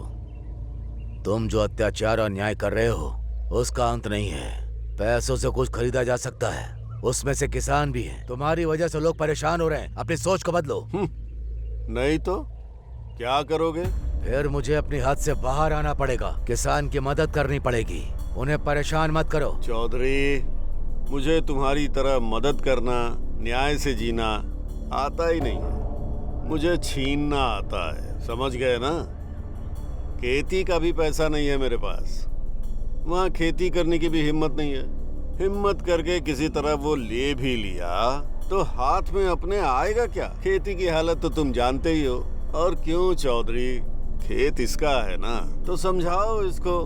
तुम जो अत्याचार और अन्याय कर रहे हो उसका अंत नहीं है। पैसों से कुछ खरीदा जा सकता है, उसमें से किसान भी हैं। तुम्हारी वजह से लोग परेशान हो रहे हैं। अपनी सोच को बदलो। नहीं तो क्या करोगे? फिर मुझे अपनी हद से बाहर आना पड़ेगा। किसान की मदद करनी पड़ेगी। उन्हें परेशान मत करो। चौधरी, मुझे तुम्हारी तरह मदद करना, न्याय से जीना आता ही नहीं है। मुझे छीनना आता है, समझ गए ना? खेती का भी पैसा नहीं है मेरे पास। वहाँ खेती करने की भी हिम्मत नहीं है। हिम्मत करके किसी तरह वो ले भी लिया तो हाथ में अपने आएगा क्या? खेती की हालत तो तुम जानते ही हो। और क्यों चौधरी, खेत इसका है ना, तो समझाओ इसको।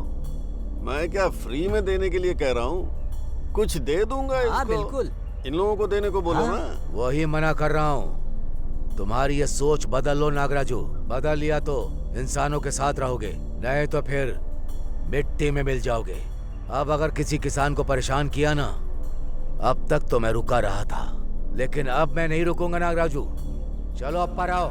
मैं क्या फ्री में देने के लिए कह रहा हूँ, कुछ दे दूंगा इसको। बिल्कुल। इन लोगों को देने को बोलो ना। वही मना कर रहा हूँ। तुम्हारी ये सोच बदल लो नागराजू। बदल लिया तो इंसानों के साथ रहोगे, नहीं तो फिर मिट्टी में मिल जाओगे। अब अगर किसी किसान को परेशान किया ना, अब तक तो मैं रुका रहा था, लेकिन अब मैं नहीं रुकूंगा नागराजू। चलो अब पर आओ।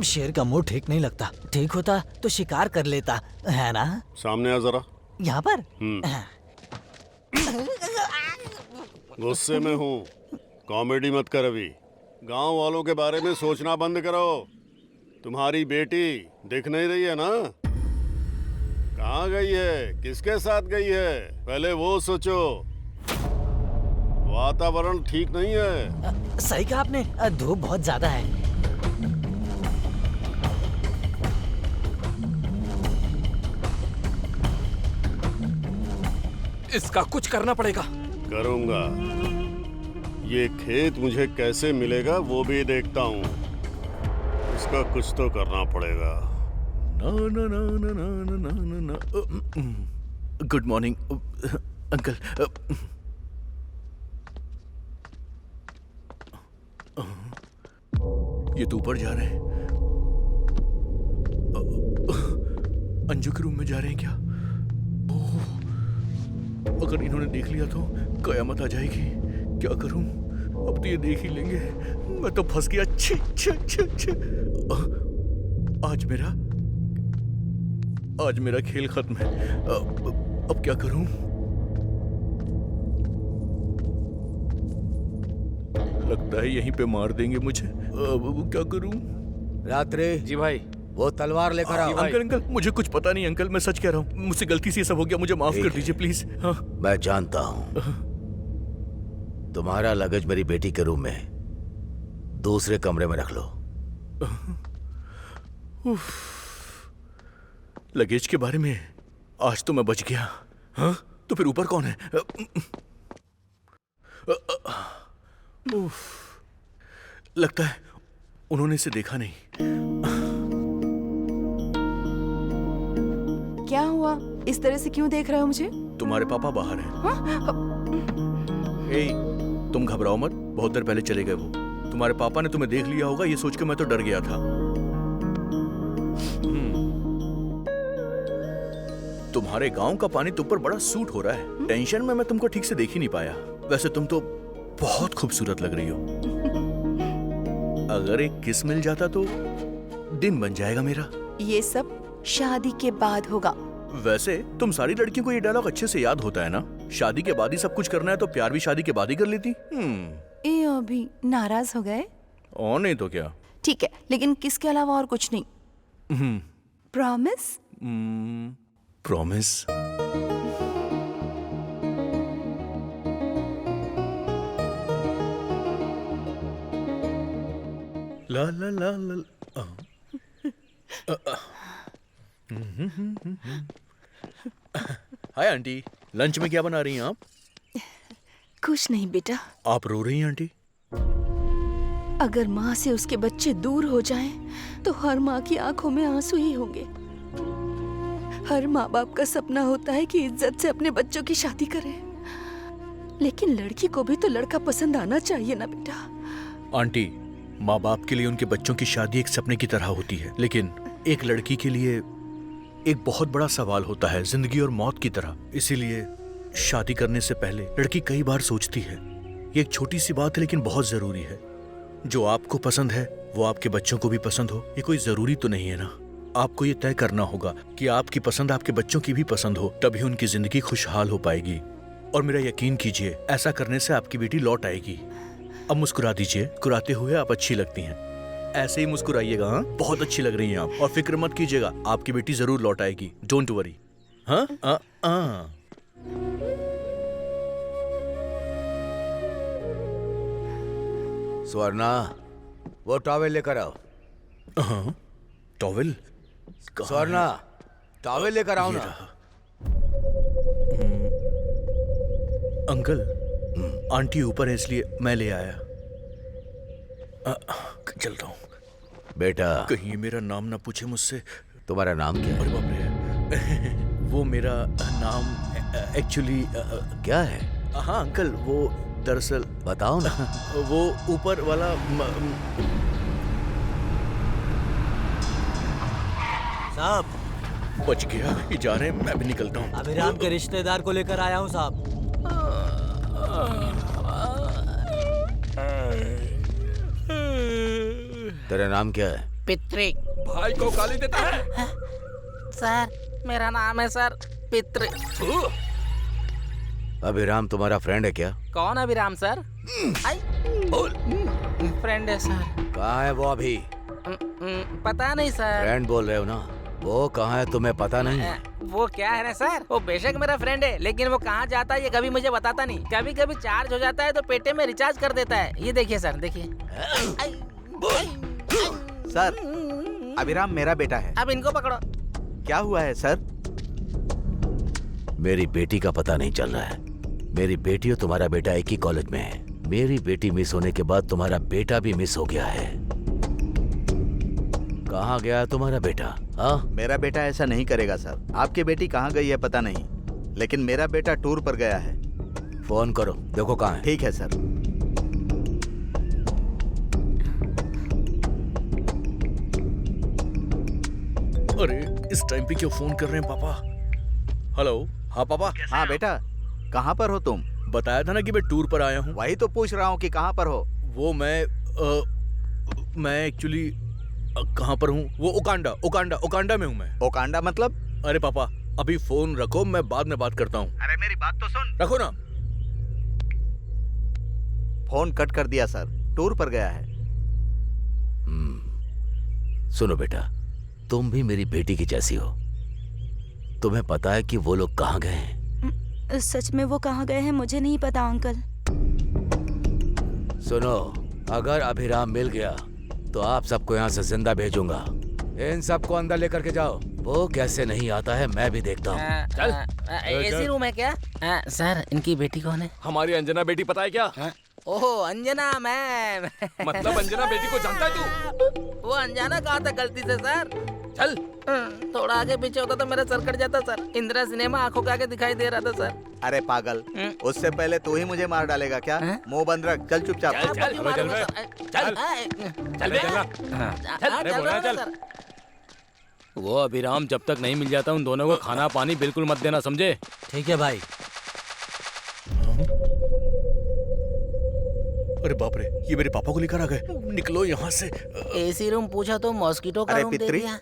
शेर का मुंह ठीक नहीं लगता। ठीक होता तो शिकार कर लेता, है ना? सामने आ जरा। यहाँ पर? गुस्से में हूँ, कॉमेडी मत कर अभी। गांव वालों के बारे में सोचना बंद करो। तुम्हारी बेटी दिख नहीं रही है ना? कहाँ गई है, किसके साथ गई है, पहले वो सोचो। वातावरण ठीक नहीं है। सही कहा आपने, धूप बहुत ज्यादा है। इसका कुछ करना पड़ेगा। करूंगा। ये खेत मुझे कैसे मिलेगा वो भी देखता हूँ। इसका कुछ तो करना पड़ेगा। ना ना ना ना ना ना ना ना। Good morning uncle. ये तो ऊपर जा रहे हैं। अंजू के रूम में जा रहे हैं क्या? अगर इन्होंने देख लिया तो कयामत आ जाएगी। क्या करूं? अब तो ये देख ही लेंगे। मैं तो फंस गया। छी छी छी छी। आज मेरा खेल खत्म है। अब क्या करूं? लगता है यहीं पे मार देंगे मुझे। अब क्या करूं? रात्रि जी भाई। वो तलवार लेकर आओ। अंकल मुझे कुछ पता नहीं अंकल, मैं सच कह रहा हूँ। मुझसे गलती से सब हो गया, मुझे माफ कर दीजिए प्लीज। हाँ। मैं जानता हूँ। तुम्हारा लगेज मेरी बेटी के रूम में दूसरे कमरे में रख लो। लगेज के बारे में आज तो मैं बच गया। हाँ? तो फिर ऊपर कौन है? लगता है उन्होंने इसे देखा नहीं। क्या हुआ? इस तरह से क्यों देख रहे हो मुझे? तुम्हारे पापा बाहर हैं। ए, तुम घबराओ मत, बहुत देर पहले चले गए वो। तुम्हारे पापा ने तुम्हें देख लिया होगा, ये सोच के मैं तो डर गया था। तुम्हारे गांव का पानी तुम पर बड़ा सूट हो रहा है। टेंशन में मैं तुमको ठीक से देख ही नहीं पाया। वैसे तुम तो बहुत खूबसूरत लग रही हो। अगर एक किस मिल जाता तो दिन बन जाएगा मेरा। ये सब शादी के बाद होगा। वैसे तुम सारी लड़कियों को ये डायलॉग अच्छे से याद होता है ना? शादी के बाद ही सब कुछ करना है, तो प्यार भी शादी के बाद ही कर लेती। ये अभी नाराज हो गए? और नहीं तो क्या। ठीक है, लेकिन किसके अलावा और कुछ नहीं। प्रॉमिस? प्रॉमिस। ला ला ला ला। हाय आंटी, लंच में क्या बना रही हैं आप? कुछ नहीं बेटा। आप रो रही हैं आंटी? अगर माँ से उसके बच्चे दूर हो जाएं, तो हर माँ की आंखों में आंसू ही होंगे। हर माँ बाप का सपना होता है कि इज्जत से अपने बच्चों की शादी करें, लेकिन लड़की को भी तो लड़का पसंद आना चाहिए ना बेटा। आंटी, माँ बाप के लिए उनके बच्चों की शादी एक सपने की तरह होती है, लेकिन एक लड़की के लिए एक बहुत बड़ा सवाल होता है, जिंदगी और मौत की तरह। इसीलिए शादी करने से पहले लड़की कई बार सोचती है। ये एक छोटी सी बात है लेकिन बहुत जरूरी है। जो आपको पसंद है वो आपके बच्चों को भी पसंद हो, ये कोई जरूरी तो नहीं है ना। आपको ये तय करना होगा कि आपकी पसंद आपके बच्चों की भी पसंद हो, तभी उनकी जिंदगी खुशहाल हो पाएगी। और मेरा यकीन कीजिए, ऐसा करने से आपकी बेटी लौट आएगी। अब मुस्कुरा दीजिए, मुस्कुराते हुए आप अच्छी लगती हैं। ऐसे ही मुस्कुराइएगा। हाँ, बहुत अच्छी लग रही हैं आप। और फिक्र मत कीजिएगा, आपकी बेटी जरूर लौट आएगी। Don't worry. हाँ स्वर्णा, वो टॉवेल लेकर आओ। हाँ, टॉवेल? स्वर्णा, टॉवेल लेकर आओ ना। अंकल, आंटी ऊपर है इसलिए मैं ले आया। चलता हूँ। बेटा, कहीं मेरा नाम ना पूछे मुझसे। तुम्हारा नाम क्या है? अरे बाप रे, वो मेरा नाम एक्चुअली क्या है? हाँ अंकल, वो दरअसल बताओ ना। वो ऊपर वाला साहब बच गया। ये जा रहे हैं, मैं भी निकलता हूँ। अभिराम के रिश्तेदार को लेकर आया हूँ साहब। तेरा नाम क्या है? पितृ। भाई को गाली देता है? सर मेरा नाम है सर पितृ। अभिराम तुम्हारा फ्रेंड है क्या? कौन अभिराम सर? फ्रेंड है सर। कहाँ है वो अभी? पता नहीं सर। फ्रेंड बोल रहे हो ना, वो कहाँ है तुम्हें पता नहीं? वो क्या है ना सर, वो बेशक मेरा फ्रेंड है, लेकिन वो कहाँ जाता है ये कभी मुझे बताता नहीं। कभी कभी चार्ज हो जाता है तो पेटे में रिचार्ज कर देता है। ये देखिए सर, देखिए। सर, अभिराम मेरा बेटा है। अब इनको पकड़ो। क्या हुआ है सर? मेरी बेटी का पता नहीं चल रहा है। मेरी बेटी और तुम्हारा बेटा एक ही कॉलेज में है। मेरी बेटी मिस होने के बाद तुम्हारा बेटा भी मिस हो गया है। कहाँ गया तुम्हारा बेटा? हाँ, मेरा बेटा ऐसा नहीं करेगा सर। आपकी बेटी कहाँ गई है पता नहीं, लेकिन मेरा बेटा टूर पर गया है। फोन करो, देखो कहाँ है। ठीक है सर। अरे इस टाइम पे क्यों फोन कर रहे हैं पापा? हेलो। हाँ पापा। हाँ बेटा, कहाँ पर हो तुम? बताया था ना कि मैं टूर पर आया हूँ। वही तो पूछ रहा हूँ कि कहाँ पर हो। वो मैं एक्चुअली कहाँ पर हूँ? वो ओकांडा में हूँ मैं। ओकांडा मतलब? अरे पापा अभी फोन रखो, मैं बाद में बात करता हूँ। अरे मेरी बात तो सुन। रखो ना। फोन कट कर दिया सर, टूर पर गया है। सुनो बेटा, तुम भी मेरी बेटी की जैसी हो। तुम्हें पता है कि वो लोग कहाँ गए हैं? सच में वो कहाँ गए हैं मुझे नहीं पता अंकल। सुनो, अगर अभिराम मिल गया तो आप सबको यहाँ से जिंदा भेजूंगा। इन सबको अंदर लेकर के जाओ। वो कैसे नहीं आता है मैं भी देखता हूँ। चल। एसी रूम है क्या? सर इनकी बेटी कौन है? हमारी अंजना बेटी पता है क्या? ओह अंजना मैम। मतलब अंजना बेटी को जानता है तू? वो अनजाना कहा था गलती से सर। चल। थोड़ा आगे पीछे होता तो मेरा सर कट जाता सर। इंदिरा सिनेमा आंखों के आगे दिखाई दे रहा था सर। अरे पागल, उससे पहले तू ही मुझे मार डालेगा क्या? मुंह बंद रख, चल चुपचाप। वो अभिराम जब तक नहीं मिल जाता उन दोनों को खाना पानी बिल्कुल मत देना, समझे? ठीक है भाई। अरे बाप रे, ये मेरे पापा को लेकर आ गए। निकलो यहाँ से। एसी रूम पूछा तो मॉस्किटो का रूम दे दिया।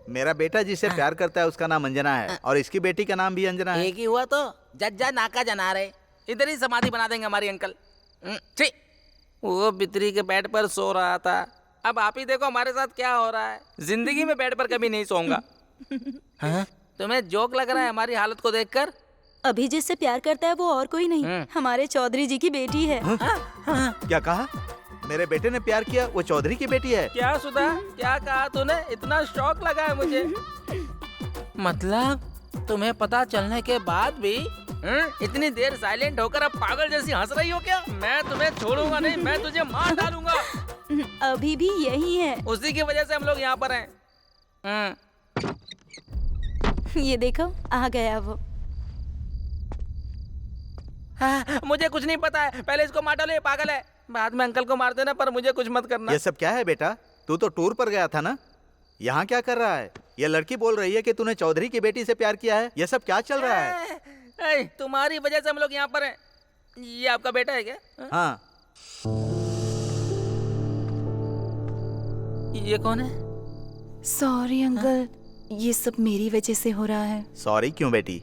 मेरा बेटा जिससे प्यार करता है उसका नाम अंजना है, और इसकी बेटी का नाम भी अंजना है। एक ही हुआ तो जज्जा नाका जना रहे। इधर ही समाधि बना देंगे हमारी अंकल। ठीक। वो बितरी के बेड पर सो रहा था। अब आप ही देखो हमारे साथ क्या हो रहा है। जिंदगी में बेड पर कभी नहीं सोऊंगा। तुम्हें जोक लग रहा है हमारी हालत को देखकर? अभी जिससे प्यार करता है वो और कोई नहीं, हमारे चौधरी जी की बेटी है। क्या कहा? मेरे बेटे ने प्यार किया, वो चौधरी की बेटी है? क्या सुधा, क्या कहा तूने? इतना शौक लगा है मुझे। मतलब तुम्हें पता चलने के बाद भी इतनी देर साइलेंट होकर अब पागल जैसी हंस रही हो क्या? मैं तुम्हें छोड़ूंगा नहीं, मैं तुझे मार डालूंगा। अभी भी यही है। उसी की वजह से हम लोग यहाँ पर हैं। ये देखो आ गया वो। मुझे कुछ नहीं पता है, पहले इसको मार डालो, ये पागल है। बाद में अंकल को मार देना, पर मुझे कुछ मत करना। ये सब क्या है बेटा? तू तो टूर पर गया था ना, यहाँ क्या कर रहा है? ये लड़की बोल रही है कि तूने चौधरी की बेटी से प्यार किया है। ये सब क्या चल रहा है? तुम्हारी वजह से हम लोग यहाँ पर हैं। ये आपका बेटा है क्या? हाँ। ये कौन है? सॉरी अंकल, ये सब मेरी वजह से हो रहा है। सॉरी क्यों बेटी?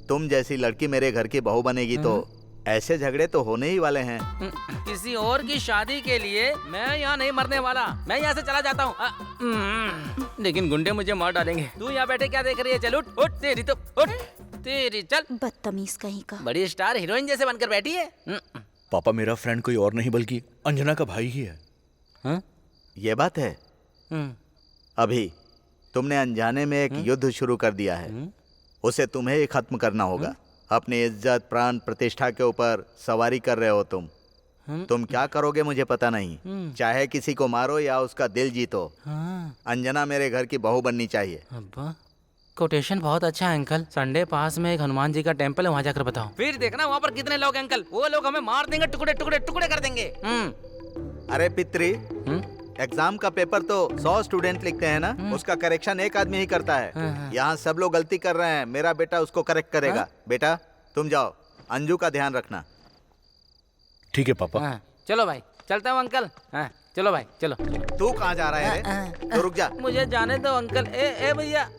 तुम जैसी लड़की मेरे घर की बहू बनेगी तो ऐसे झगड़े तो होने ही वाले हैं। किसी और की शादी के लिए मैं यहाँ नहीं मरने वाला। मैं यहाँ से चला जाता हूँ। लेकिन गुंडे मुझे मार डालेंगे। तू यहाँ बैठे क्या देख रही है? चल उठ उठ, तेरी तो उठ, तेरी चल। बदतमीज कहीं का। बड़ी स्टार हीरोइन जैसे बनकर बैठी है। पापा मेरा फ्रेंड कोई और नहीं बल्कि अंजना का भाई ही है। हाँ? ये बात है। अभी तुमने अनजाने में एक युद्ध शुरू कर दिया है, उसे तुम्हें ही खत्म करना होगा। अपनी इज्जत प्राण प्रतिष्ठा के ऊपर सवारी कर रहे हो तुम क्या करोगे मुझे पता नहीं। चाहे किसी को मारो या उसका दिल जीतो, अंजना मेरे घर की बहू बननी चाहिए। अब्बा, कोटेशन बहुत अच्छा है अंकल। संडे पास में एक हनुमान जी का टेम्पल है, वहाँ जाकर बताओ। फिर देखना वहाँ पर कितने लोग हैं अंकल। वो लोग हमें मार देंगे, टुकड़े टुकड़े टुकड़े कर देंगे। अरे पित्री, एग्जाम का पेपर तो 100 स्टूडेंट लिखते हैं ना, उसका करेक्शन एक आदमी ही करता है। यहाँ सब लोग गलती कर रहे हैं, मेरा बेटा उसको करेक्ट करेगा। बेटा तुम जाओ, अंजू का ध्यान रखना। ठीक है पापा। चलो भाई, चलता हूँ अंकल। चलो भाई चलो। तू कहाँ जा रहा है? तो रुक जा। मुझे जाने दो अंकल। ए भैया,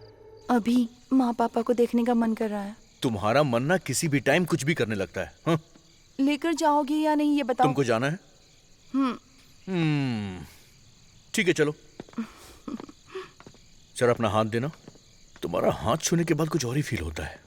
अभी माँ पापा को देखने का मन कर रहा है। तुम्हारा मन ना किसी भी टाइम कुछ भी करने लगता है। हाँ? लेकर जाओगे या नहीं ये बताओ। तुमको जाना है? ठीक है चलो। जरा अपना हाथ देना। तुम्हारा हाथ छूने के बाद कुछ और ही फील होता है।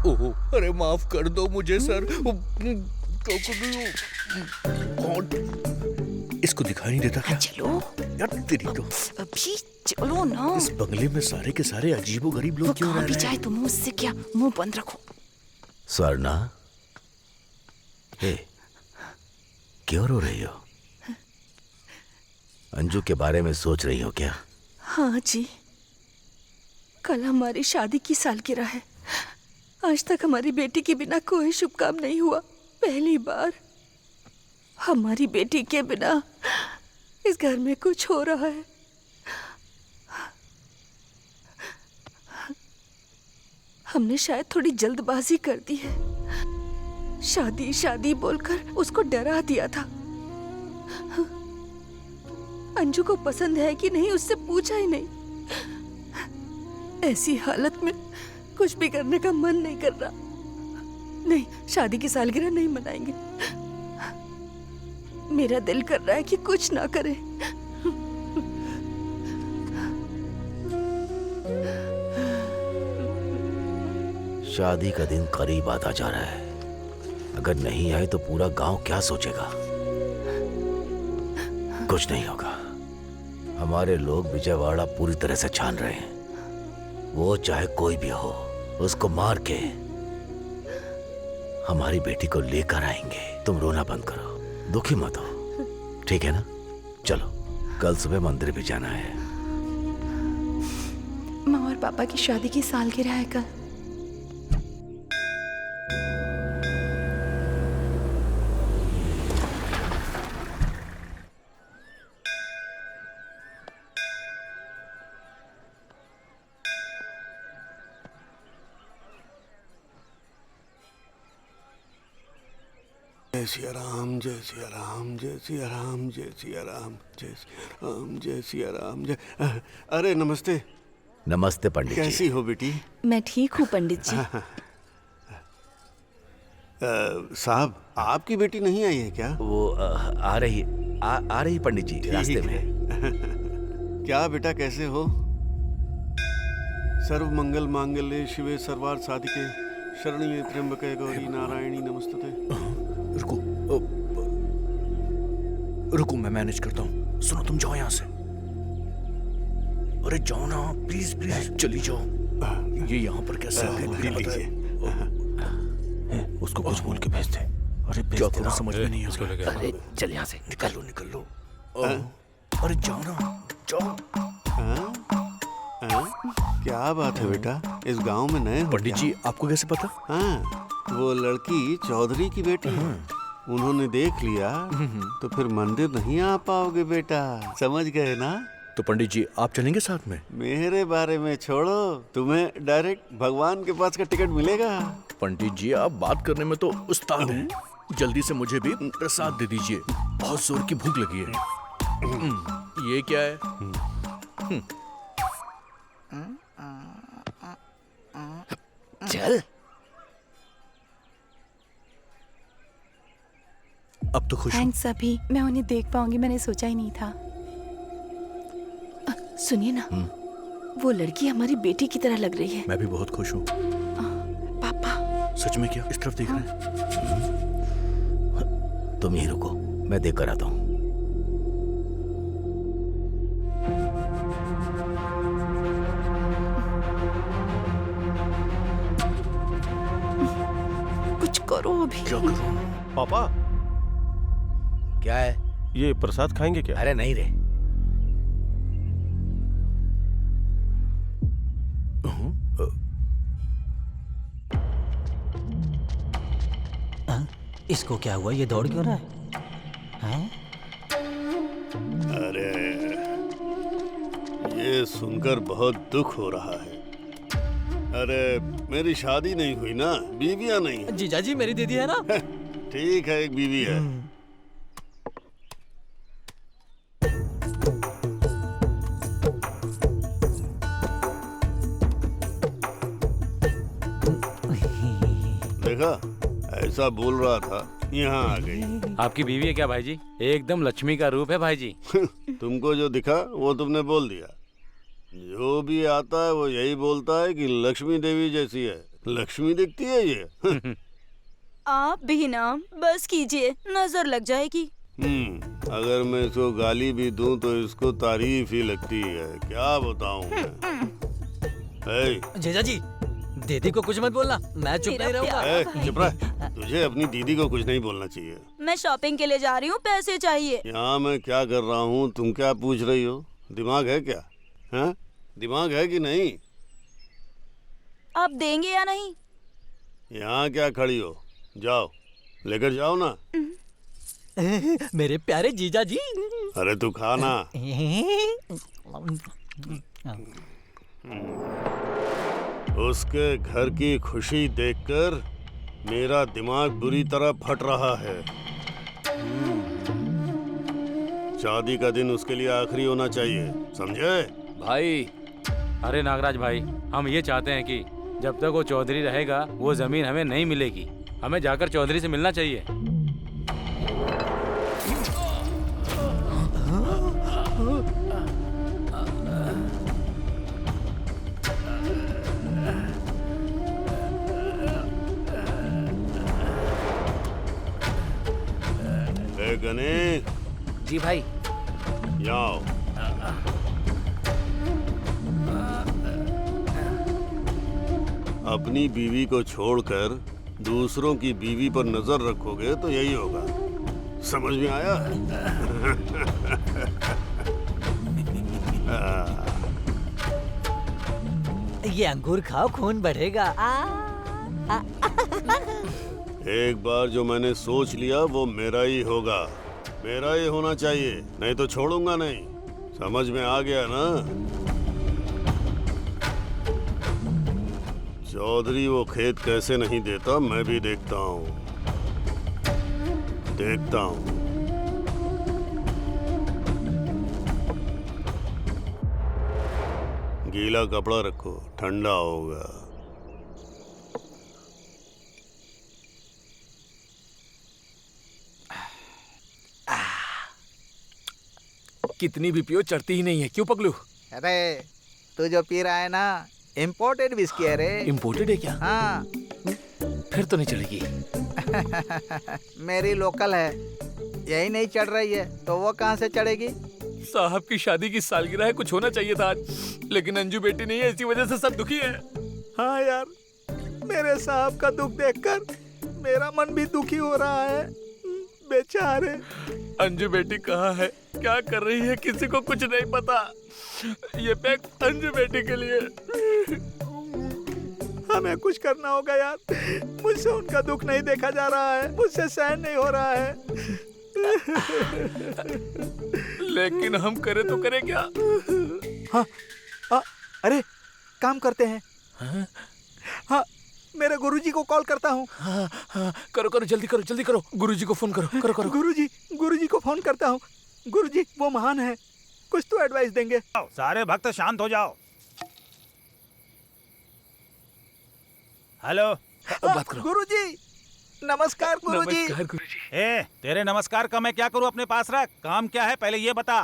ओह, अरे माफ कर दो मुझे सर। इसको दिखाई नहीं देता क्या? चलो यार तेरी तो। अभी चलो ना। इस बंगले में सारे के सारे अजीबो गरीब लोग क्यों रह रहे हैं? चाहे तुम मुझसे क्या, मुंह बंद रखो। स्वर्णा, हे, क्यों रो रही हो? अंजू के बारे में सोच रही हो क्या? हाँ जी, कल हमारी शादी की सालगिरह है। आज तक हमारी बेटी के बिना कोई शुभ काम नहीं हुआ। पहली बार हमारी बेटी के बिना इस घर में कुछ हो रहा है। हमने शायद थोड़ी जल्दबाजी कर दी है। शादी शादी बोलकर उसको डरा दिया था। अंजू को पसंद है कि नहीं उससे पूछा ही नहीं। ऐसी हालत में कुछ भी करने का मन नहीं कर रहा। नहीं, शादी की सालगिरह नहीं मनाएंगे। मेरा दिल कर रहा है कि कुछ ना करे। शादी का दिन करीब आता जा रहा है। अगर नहीं आए तो पूरा गांव क्या सोचेगा? कुछ नहीं होगा। हमारे लोग विजयवाड़ा पूरी तरह से छान रहे हैं। वो चाहे कोई भी हो, उसको मार के हमारी बेटी को लेकर आएंगे। तुम रोना बंद करो, दुखी मत हो, ठीक है ना? चलो, कल सुबह मंदिर भी जाना है। माँ और पापा की शादी की सालगिरह है कल। जय सिया राम, जय सिया राम, जय सिया राम, जय सिया राम, जय सिया राम, जय सिया राम, जय। अरे नमस्ते। नमस्ते पंडित जी। कैसी हो बेटी? मैं ठीक हूँ पंडित जी। साहब, आपकी बेटी नहीं आई है क्या? वो आ रही पंडित जी, रास्ते में। क्या बेटा, कैसे हो? सर्व मंगल मांगल्ये शिवे सर्वार्थ साधिके शरण्ये त्र्यंबके गौरी नारायणी नमस्तुते। रुको, मैं मैनेज करता हूँ। सुनो, तुम जाओ यहाँ से। अरे जाओ ना, प्लीज प्लीज चली जाओ। ये यहाँ पर कैसे लीजिए। उसको कुछ बोल के भेज दे। अरे क्या करूँ समझ में नहीं आ रहा। अरे चल यहाँ से, निकल लो। अरे जाओ ना, जाओ। क्या बात है बेटा, इस गांव में नए हो? पंडित जी, आपको कैसे पता? हाँ, वो लड़की चौधरी की बेटी है। उन्होंने देख लिया तो फिर मंदिर नहीं आ पाओगे बेटा, समझ गए ना? तो पंडित जी आप चलेंगे साथ में? मेरे बारे में छोड़ो, तुम्हें डायरेक्ट भगवान के पास का टिकट मिलेगा। पंडित जी आप बात करने में तो उस्ताद हैं। जल्दी से मुझे भी प्रसाद दे दीजिए, बहुत जोर की भूख लगी है। ये क्या है? चल। अब तो खुश हूँ। थैंक्स अभी, मैं उन्हें देख पाऊंगी मैंने सोचा ही नहीं था। सुनिए ना, वो लड़की हमारी बेटी की तरह लग रही है। मैं भी बहुत खुश हूँ। पापा सच में क्या? इस तरफ देख रहे हैं? तुम यहीं रुको, मैं देख कर आता हूँ। कुछ करो अभी। क्या करूँ? पापा क्या है? ये प्रसाद खाएंगे क्या? अरे नहीं रे। इसको क्या हुआ? ये दौड़ क्यों रहा है? अरे ये सुनकर बहुत दुख हो रहा है। अरे मेरी शादी नहीं हुई ना, बीवियां नहीं। जीजा जी मेरी दीदी है ना? ठीक है, एक बीवी है। देखा, ऐसा बोल रहा था, यहाँ आ गई। आपकी बीवी है क्या भाई जी? एकदम लक्ष्मी का रूप है भाई जी। तुमको जो दिखा वो तुमने बोल दिया। जो भी आता है वो यही बोलता है कि लक्ष्मी देवी जैसी है। लक्ष्मी दिखती है ये। आप भी ना बस कीजिए, नजर लग जाएगी। अगर मैं इसको गाली भी दूं तो इसको तारीफ ही लगती है। क्या बताऊं मैं? जीजा जी दीदी को कुछ मत बोलना, मैं चुप नहीं रहूंगा। चुप रह। तुझे अपनी दीदी को कुछ नहीं बोलना चाहिए। मैं शॉपिंग के लिए जा रही हूँ, पैसे चाहिए। यहाँ मैं क्या कर रहा हूँ, तुम क्या पूछ रही हो? दिमाग है क्या? हाँ? दिमाग है कि नहीं? आप देंगे या नहीं? यहाँ क्या खड़ी हो? जाओ, लेकर जाओ ना। मेरे प्यारे जीजा जी। अरे तू खाना। उसके घर की खुशी देखकर मेरा दिमाग बुरी तरह फट रहा है। शादी का दिन उसके लिए आखिरी होना चाहिए, समझे? भाई, अरे नागराज भाई, हम ये चाहते हैं कि जब तक वो चौधरी रहेगा वो जमीन हमें नहीं मिलेगी। हमें जाकर चौधरी से मिलना चाहिए। गणेश जी भाई, यहाँ आओ। अपनी बीवी को छोड़कर दूसरों की बीवी पर नजर रखोगे तो यही होगा, समझ में आया? ये अंगूर खाओ, खून बढ़ेगा। एक बार जो मैंने सोच लिया वो मेरा ही होगा, मेरा ही होना चाहिए, नहीं तो छोड़ूंगा नहीं। समझ में आ गया ना? चौधरी वो खेत कैसे नहीं देता मैं भी देखता हूँ, देखता हूँ। गीला कपड़ा रखो, ठंडा होगा। कितनी भी पियो चढ़ती ही नहीं है, क्यों पगलू? अरे तू जो पी रहा है ना, इम्पोर्टेड विस्की है रे। इम्पोर्टेड है क्या? हाँ। फिर तो नहीं चलेगी। मेरी लोकल है, यही नहीं चढ़ रही है तो वो कहाँ से चढ़ेगी? साहब की शादी की सालगिरह है, कुछ होना चाहिए था आज, लेकिन अंजू बेटी नहीं है, इसी वजह से सब दुखी है। हाँ यार, मेरे साहब का दुख देखकर मेरा मन भी दुखी हो रहा है, बेचारे। अंजू बेटी कहाँ है, क्या कर रही है, किसी को कुछ नहीं पता। ये पैक अंजू बेटी के लिए। हमें कुछ करना होगा यार। मुझसे उनका दुख नहीं देखा जा रहा है, मुझसे सहन नहीं हो रहा है। लेकिन हम करें तो करें क्या? अरे काम करते हैं। हाँ, मेरे गुरुजी को कॉल करता हूँ। करो करो, जल्दी करो, जल्दी करो। गुरुजी को फोन करो, करो करो। गुरुजी को फोन करता हूँ। गुरुजी वो महान है, कुछ तो एडवाइस देंगे। सारे भक्त शांत हो जाओ। हेलो, बात करो। गुरुजी नमस्कार। गुरुजी नमस्कार गुरुजी। तेरे नमस्कार का मैं क्या करूं? अपने पास रख। काम क्या है पहले ये बता।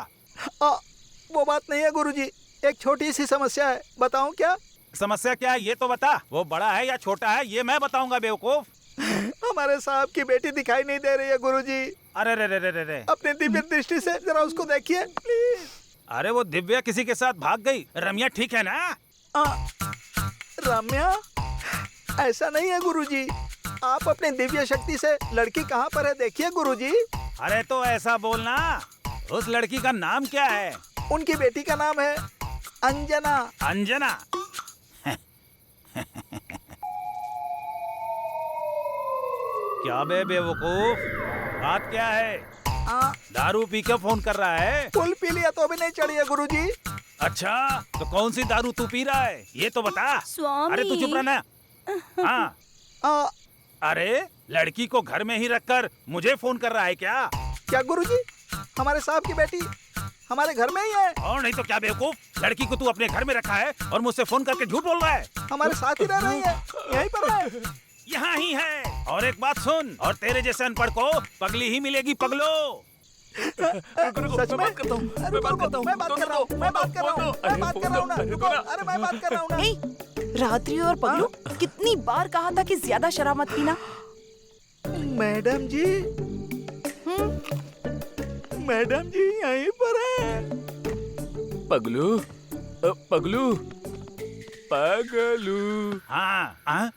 वो बात नहीं है गुरुजी, एक छोटी सी समस्या है, बताऊं क्या? समस्या क्या है ये तो बता। वो बड़ा है या छोटा है ये मैं बताऊंगा बेवकूफ। हमारे साहब की बेटी दिखाई नहीं दे रही है गुरुजी। अरे रे रे रे रे रे। अपने दिव्य दृष्टि से जरा उसको देखिए प्लीज। अरे वो दिव्या किसी के साथ भाग गई। रम्या ठीक है ना? रम्या? ऐसा नहीं है गुरुजी, आप अपने दिव्य शक्ति से लड़की कहाँ पर है देखिए गुरुजी। अरे तो ऐसा बोलना, उस लड़की का नाम क्या है? उनकी बेटी का नाम है अंजना। अंजना? क्या बे बेवकूफ, बात क्या है? दारू पी के फोन कर रहा है? फुल पी लिया तो भी नहीं चढ़ी है गुरुजी। अच्छा, तो कौन सी दारू तू पी रहा है ये तो बता। स्वामी। अरे तू चुप रहना। हाँ। अरे लड़की को घर में ही रखकर मुझे फोन कर रहा है क्या? क्या गुरुजी, हमारे साहब की बेटी हमारे घर में ही है। और नहीं तो क्या बेवकूफ, लड़की को तू अपने घर में रखा है और मुझसे फोन करके झूठ बोल रहा है। हमारे साथ ही रह रही है, यहीं पर है। यहाँ ही है। और एक बात सुन, और तेरे जैसे अनपढ़ को पगली ही मिलेगी पगलो। सच में? मैं बात करता हूँ। अरे मैं बात कर रहा हूँ। रात्रि और पगलू, कितनी बार कहा था कि ज्यादा शराब मत पीना। मैडम जी, मैडम जी यहीं पर है। पगलू, पगलू, पगलू। हाँ,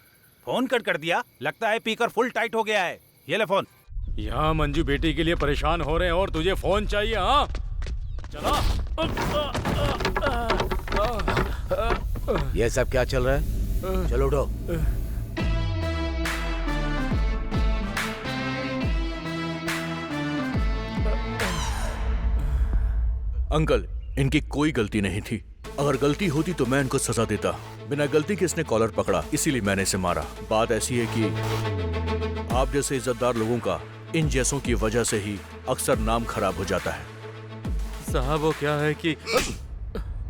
फोन कट कर दिया। लगता है पीकर फुल टाइट हो गया है। ये ले फोन। यहाँ मंजू बेटी के लिए परेशान हो रहे हैं और तुझे फोन चाहिए? हाँ चला। ये सब क्या चल रहा है? चलो उठो। अंकल, इनकी कोई गलती नहीं थी। अगर गलती होती तो मैं इनको सजा देता। बिना गलती के इसने कॉलर पकड़ा, इसीलिए मैंने इसे मारा। बात ऐसी है कि आप जैसे इज्जतदार लोगों का इन जैसों की वजह से ही अक्सर नाम खराब हो जाता है। साहब वो क्या है कि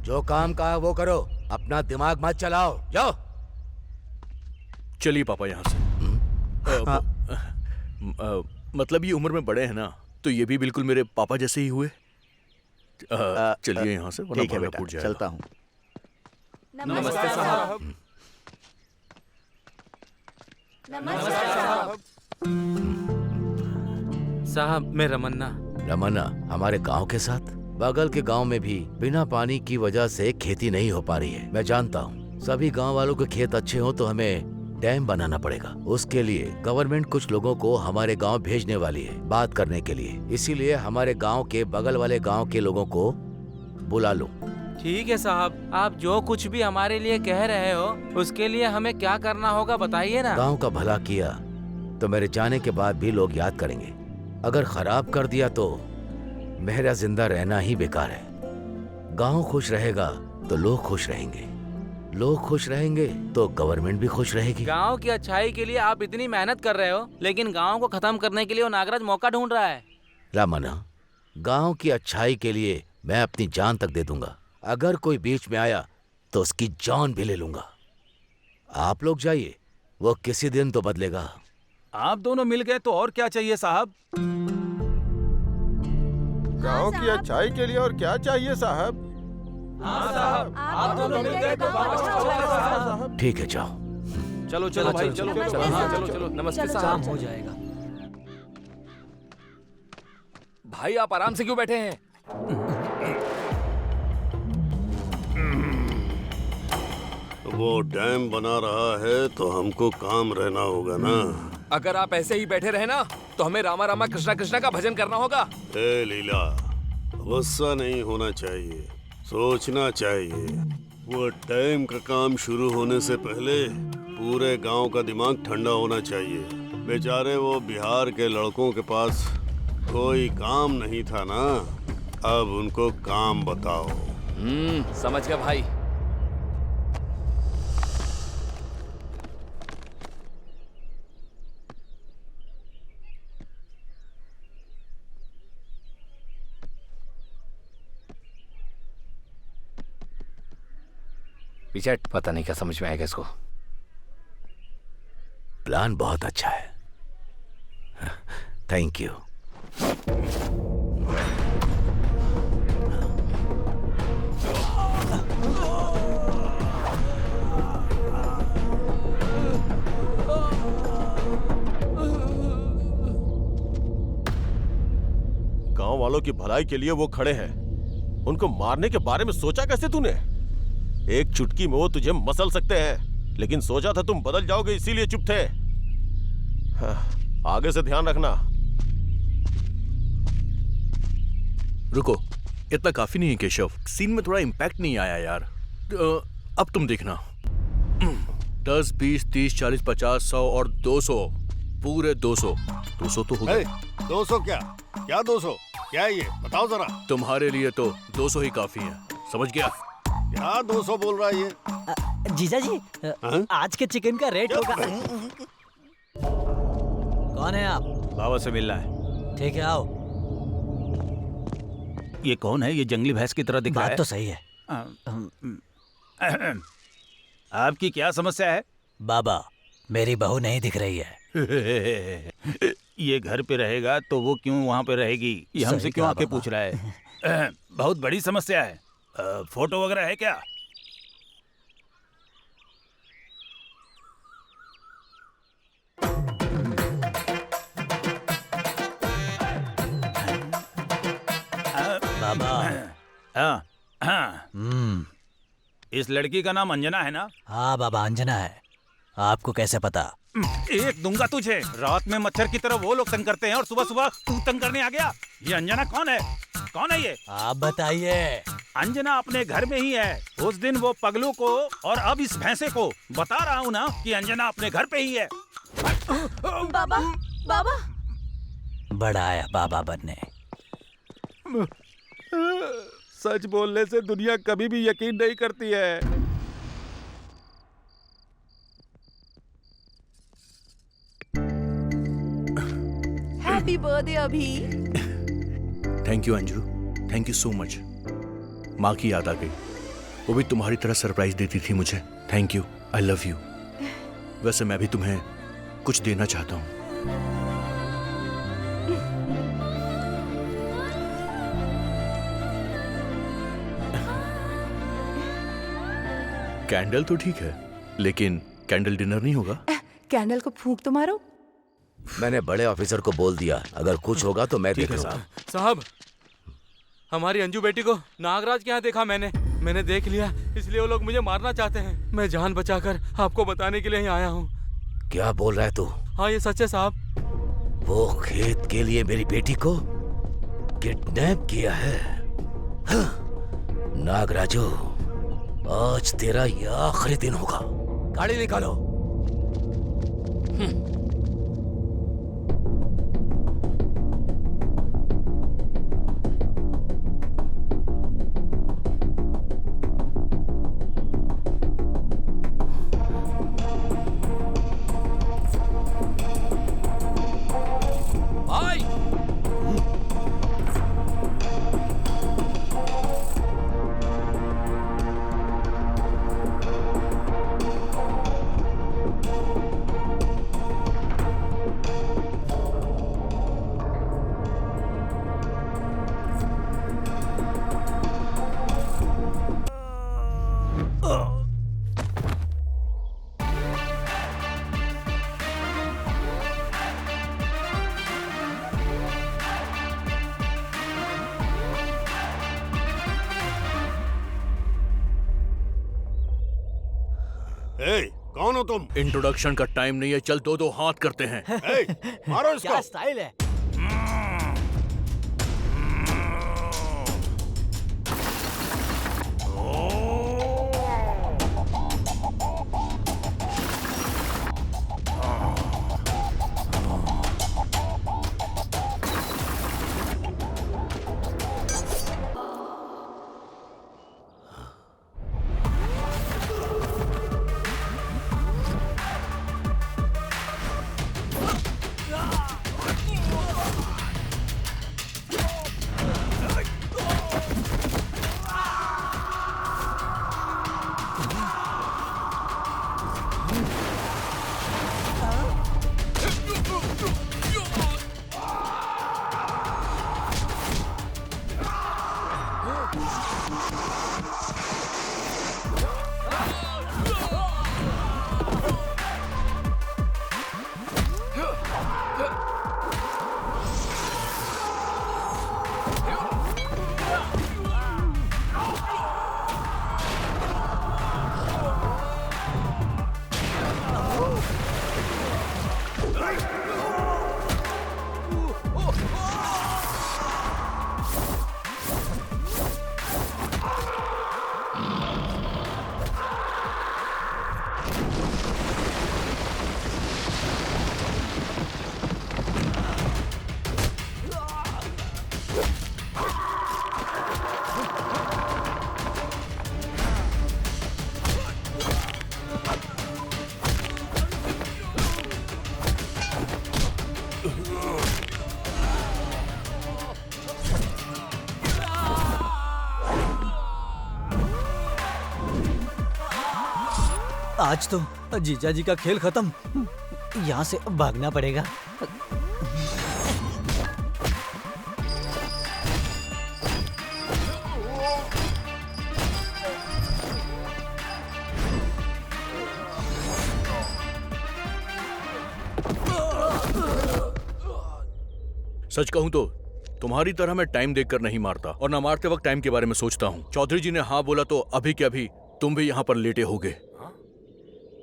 जो काम कहा वो करो, अपना दिमाग मत चलाओ। जाओ। चलिए पापा यहाँ से। मतलब ये उम्र में बड़े हैं ना, तो ये भी बिल्कुल मेरे पापा जैसे ही हुए। चलिए यहाँ से, वरना ठीक है भागा बेटा, फूट जाएगा। चलता हूँ। नमस्ते साहब। साहब मैं रमन्ना। रमन्ना हमारे गांव के साथ? बगल के गांव में भी बिना पानी की वजह से खेती नहीं हो पा रही है। मैं जानता हूँ सभी गांव वालों के खेत अच्छे हो तो हमें डैम बनाना पड़ेगा। उसके लिए गवर्नमेंट कुछ लोगों को हमारे गांव भेजने वाली है बात करने के लिए। इसीलिए हमारे गांव के बगल वाले गांव के लोगों को बुला लो। ठीक है साहब, आप जो कुछ भी हमारे लिए कह रहे हो उसके लिए हमें क्या करना होगा बताइए ना। गांव का भला किया तो मेरे जाने के बाद भी लोग याद करेंगे। अगर खराब कर दिया तो मेरा जिंदा रहना ही बेकार है। गांव खुश रहेगा तो लोग खुश रहेंगे, लोग खुश रहेंगे तो गवर्नमेंट भी खुश रहेगी। गांव की अच्छाई के लिए आप इतनी मेहनत कर रहे हो, लेकिन गांव को खत्म करने के लिए वो नागराज मौका ढूंढ रहा है। रामना, गांव की अच्छाई के लिए मैं अपनी जान तक दे दूंगा। अगर कोई बीच में आया तो उसकी जान भी ले लूंगा। आप लोग जाइए, वो किसी दिन तो बदलेगा। आप दोनों मिल गए तो और क्या चाहिए साहब? गांव की अच्छाई के लिए और क्या चाहिए साहब? हाँ साहब, आप दोनों मिल गए तो साहब। ठीक है, जाओ। चलो चलो भाई, चलो चलो चलो। नमस्ते साहब। हो जाएगा। भाई आप आराम से क्यों बैठे हैं? वो डैम बना रहा है तो हमको काम रहना होगा ना। अगर आप ऐसे ही बैठे रहे ना तो हमें रामा रामा कृष्णा कृष्णा का भजन करना होगा। ए लीला, गुस्सा नहीं होना चाहिए, सोचना चाहिए। वो डैम का काम शुरू होने से पहले पूरे गांव का दिमाग ठंडा होना चाहिए। बेचारे वो बिहार के लड़कों के पास कोई काम नहीं था ना, अब उनको काम बताओ। समझ गया भाई। पीछे पता नहीं क्या समझ में आएगा इसको। प्लान बहुत अच्छा है, थैंक यू। गांव वालों की भलाई के लिए वो खड़े हैं, उनको मारने के बारे में सोचा कैसे तूने? एक चुटकी में वो तुझे मसल सकते हैं, लेकिन सोचा था तुम बदल जाओगे इसीलिए चुप थे। हाँ, आगे से ध्यान रखना। रुको, इतना काफी नहीं है केशव, सीन में थोड़ा इम्पैक्ट नहीं आया यार। अब तुम देखना, 10, 20, 30, 40, 50, 100 और 200, पूरे 200 तो हो गए। 200 क्या 200 क्या है ये बताओ जरा। तुम्हारे लिए तो 200 ही काफी है, समझ गया? क्या 200 बोल रहा है ये? जीजा जी, आज के चिकन का रेट होगा। कौन है आप? बाबा से मिलना है। ठीक है, आओ। ये कौन है? ये जंगली भैंस की तरह दिख रहा है। बात तो सही है। आपकी क्या समस्या है? बाबा, मेरी बहू नहीं दिख रही है। ये घर पे रहेगा तो वो क्यों वहाँ पे रहेगी? ये हमसे क्यों आके पूछ रहा है? बहुत बड़ी समस्या है। फोटो वगैरह है क्या? बाबा। हाँ हाँ। इस लड़की का नाम अंजना है ना? हाँ बाबा, अंजना है। आपको कैसे पता? एक दूंगा तुझे। रात में मच्छर की तरह वो लोग तंग करते हैं और सुबह सुबह तू तंग करने आ गया। ये अंजना कौन है? कौन है ये? आप बताइए। अंजना अपने घर में ही है। उस दिन वो पगलू को और अब इस भैंसे को बता रहा हूँ ना कि अंजना अपने घर पे ही है। बाबा, बाबा। बड़ा आया बाबा बनने। सच बोलने से दुनिया कभी भी यकीन नहीं करती है। हैप्पी बर्थडे अभी। Thank you Anju, thank you so much. माँ की याद आ गई, वो भी तुम्हारी तरह सरप्राइज देती थी मुझे। Thank you, I love you. वैसे मैं भी तुम्हें कुछ देना चाहता हूँ। कैंडल तो ठीक है, लेकिन कैंडल डिनर नहीं होगा। कैंडल को फूंक तो मारो। मैंने बड़े ऑफिसर को बोल दिया, अगर कुछ होगा तो मैं देख लूंगा। साहब, हमारी अंजू बेटी को नागराज के यहाँ देखा मैंने देख लिया, इसलिए वो लोग मुझे मारना चाहते हैं। मैं जान बचाकर आपको बताने के लिए ही आया हूँ। क्या बोल रहा है तू? हाँ, ये सच है साहब। वो खेत के लिए मेरी बेटी को किडनैप किया है। हाँ, नागराजू, आज तेरा ये आखिरी दिन होगा। गाड़ी निकालो। कौन हो तुम? इंट्रोडक्शन का टाइम नहीं है, चल दो हाथ करते हैं। मारो इसको। क्या स्टाइल है। आज तो जीजा जी का खेल खत्म। यहाँ से भागना पड़ेगा। सच कहूं तो तुम्हारी तरह मैं टाइम देखकर नहीं मारता, और ना मारते वक्त टाइम के बारे में सोचता हूँ। चौधरी जी ने हाँ बोला तो अभी के अभी तुम भी यहाँ पर लेटे होगे।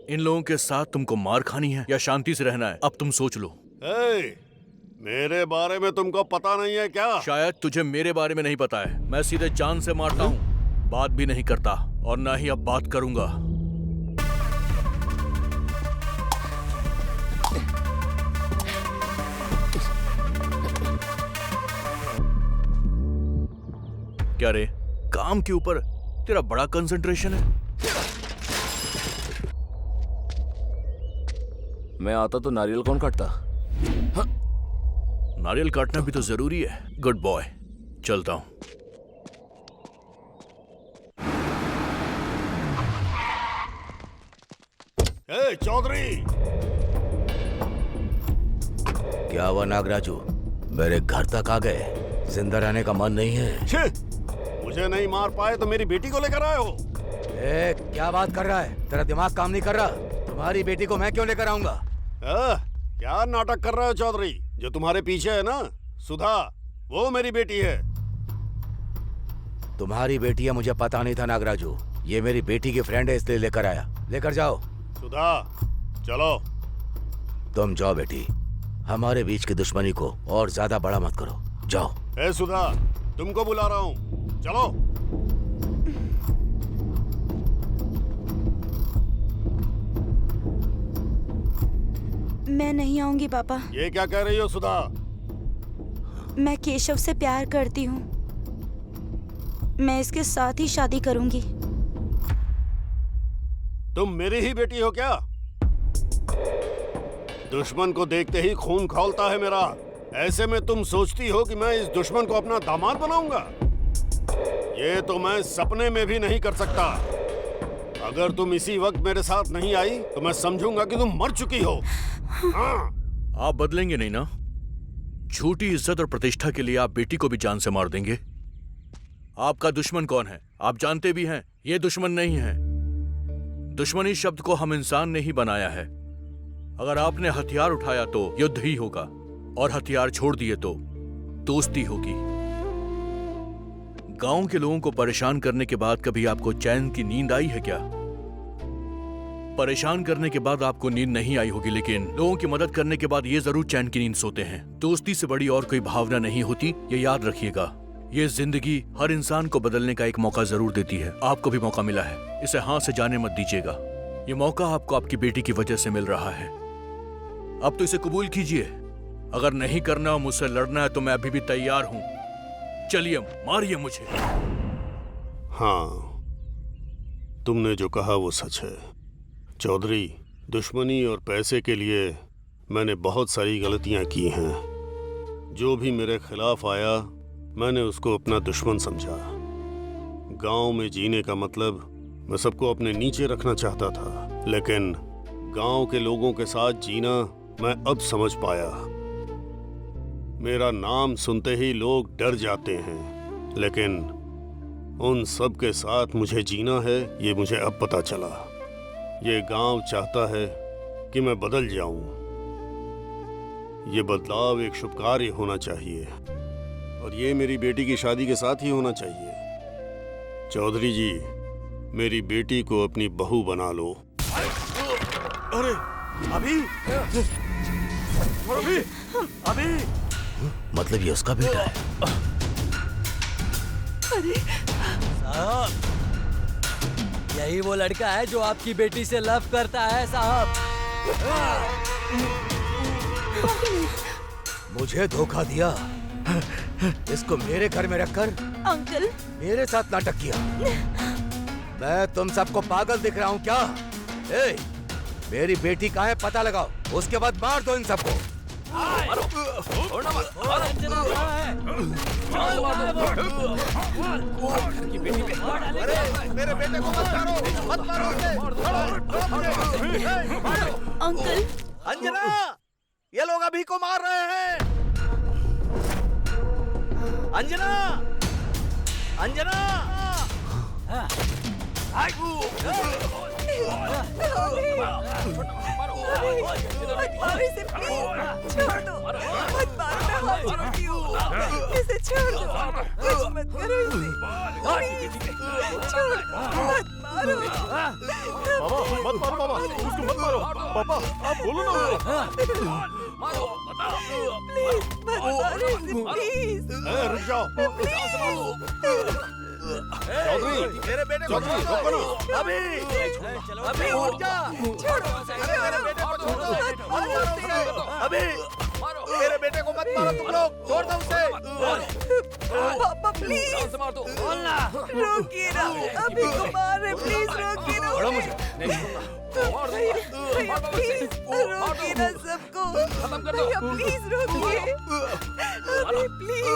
इन लोगों के साथ तुमको मार खानी है या शांति से रहना है, अब तुम सोच लो। मेरे बारे में तुमको पता नहीं है क्या? शायद तुझे मेरे बारे में नहीं पता है। मैं सीधे जान से मारता हूँ, बात भी नहीं करता और ना ही अब बात करूंगा। क्या रे, काम के ऊपर तेरा बड़ा कंसंट्रेशन है? मैं आता तो नारियल कौन काटता? हाँ। नारियल काटना भी तो जरूरी है। गुड बॉय, चलता हूं। चौधरी! क्या हुआ नागराजू, मेरे घर तक आ गए? जिंदा रहने का मन नहीं है? मुझे नहीं मार पाए तो मेरी बेटी को लेकर आए हो? क्या बात कर रहा है? तेरा दिमाग काम नहीं कर रहा? तुम्हारी बेटी को मैं क्यों लेकर आऊंगा? क्या नाटक कर रहे हो चौधरी? जो तुम्हारे पीछे है ना, सुधा, वो मेरी बेटी है। तुम्हारी बेटी है मुझे पता नहीं था नागराजू। ये मेरी बेटी की फ्रेंड है इसलिए लेकर आया। लेकर जाओ। सुधा, चलो। तुम जाओ बेटी, हमारे बीच की दुश्मनी को और ज्यादा बड़ा मत करो। जाओ। सुधा, तुमको बुला रहा हूँ, चलो। मैं नहीं आऊंगी पापा। ये क्या कह रही हो सुधा? मैं केशव से प्यार करती हूँ। मैं इसके साथ ही शादी करूंगी। तुम मेरी ही बेटी हो क्या? दुश्मन को देखते ही खून खौलता है मेरा। ऐसे में तुम सोचती हो कि मैं इस दुश्मन को अपना दामाद बनाऊंगा? ये तो मैं सपने में भी नहीं कर सकता। अगर तुम इसी वक्त मेरे साथ नहीं आई तो मैं समझूंगा कि तुम मर चुकी हो। हाँ। आप बदलेंगे नहीं ना? झूठी इज्जत और प्रतिष्ठा के लिए आप बेटी को भी जान से मार देंगे? आपका दुश्मन कौन है आप जानते भी हैं। ये दुश्मन नहीं है। दुश्मनी शब्द को हम इंसान ने ही बनाया है। अगर आपने हथियार उठाया तो युद्ध ही होगा, और हथियार छोड़ दिए तो दोस्ती होगी। गांव के लोगों को परेशान करने के बाद कभी आपको चैन की नींद आई है क्या? परेशान करने के बाद आपको नींद नहीं आई होगी, लेकिन लोगों की मदद करने के बाद ये जरूर चैन की नींद सोते हैं। दोस्ती से बड़ी और कोई भावना नहीं होती, ये याद रखिएगा। ये जिंदगी हर इंसान को बदलने का एक मौका जरूर देती है। आपको भी मौका मिला है, इसे हाथ से जाने मत दीजिएगा। ये मौका आपको आपकी बेटी की वजह से मिल रहा है। अब तो इसे कबूल कीजिए। अगर नहीं करना मुझसे लड़ना है तो मैं अभी भी तैयार हूं। चलिए, मारिए मुझे। हाँ, तुमने जो कहा वो सच है चौधरी। दुश्मनी और पैसे के लिए मैंने बहुत सारी गलतियां की हैं। जो भी मेरे खिलाफ आया मैंने उसको अपना दुश्मन समझा। गांव में जीने का मतलब मैं सबको अपने नीचे रखना चाहता था, लेकिन गांव के लोगों के साथ जीना मैं अब समझ पाया। मेरा नाम सुनते ही लोग डर जाते हैं, लेकिन उन सब के साथ मुझे जीना है, ये मुझे अब पता चला। ये गांव चाहता है कि मैं बदल जाऊं। ये बदलाव एक शुभ कार्य होना चाहिए और ये मेरी बेटी की शादी के साथ ही होना चाहिए। चौधरी जी, मेरी बेटी को अपनी बहू बना लो। अरे अभी अभी अभी मतलब ये उसका बेटा है? साहब, यही वो लड़का है जो आपकी बेटी से लव करता है साहब। मुझे धोखा दिया, इसको मेरे घर में रखकर अंकल मेरे साथ नाटक किया। मैं तुम सबको पागल दिख रहा हूँ क्या? ए, मेरी बेटी कहाँ है पता लगाओ, उसके बाद मार दो इन सबको। मेरे बेटे को मत मारो अंकल। अंजना, ये लोग अभी को मार रहे हैं। अंजना, अंजना। इसे प्लीज छोड़ दो, मत मारो, मैं हाथ जोड़ती हूँ, इसे छोड़ दो, कुछ मत करो इसे, छोड़ दो, मत मारो। मत मारो पापा, उसको मत मारो पापा, आप बोलो ना। प्लीज मत मारो इसे, प्लीज। रुक जाओ। चौधरी, मेरे बेटे को चौधरी, छोड़ो। रोको ना। अभी उठ जा। छोड़ो, अरे मेरे बेटे को छोड़ो, मत मारो उसे। अभी मेरे बेटे को मत मारो तुम लोग, छोड़ दो उसे। पापा प्लीज रोकिए ना, अभी को मार रहे, प्लीज रोकिए ना। छोड़ो मुझे। भैया प्लीज रोकिए ना सबको, भैया प्लीज रोकिए, अभी प्लीज।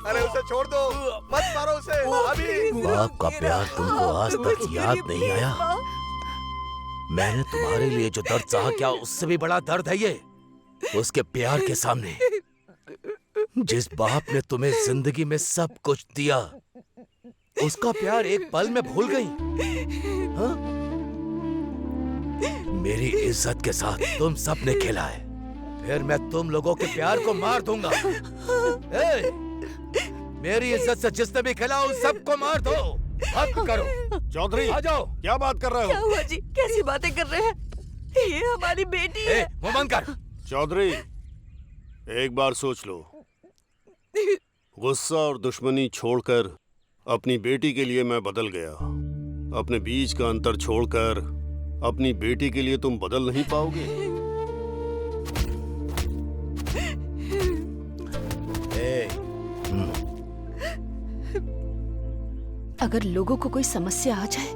अरे उसे छोड़ दो, मत मारो उसे। अभी बाप का प्यार तुमको आज तक याद नहीं आया? मैंने तुम्हारे लिए जो दर्द सहा, क्या उससे भी बड़ा दर्द है ये? उसके प्यार के सामने जिस बाप ने तुम्हें जिंदगी में सब कुछ दिया, उसका प्यार एक पल में भूल गई? हाँ? मेरी इज्जत के साथ तुम सब ने खेला है, फिर मैं तुम लोगों के प्यार को मार दूंगा। ए, मेरी इज्जत से जिसने भी खेला उन सबको मार दो। हद करो। चौधरी, आ जाओ। क्या बात कर रहे क्या हो? हुआ जी, कैसी बातें कर रहे हैं? ये हमारी बेटी है। मुंह बंद कर। चौधरी, एक बार सोच लो। गुस्सा और दुश्मनी छोड़कर अपनी बेटी के लिए मैं बदल गया। अपने बीच का अंतर छोड़कर अपनी बेटी के लिए तुम बदल नहीं पाओगे। अगर लोगों को कोई समस्या आ जाए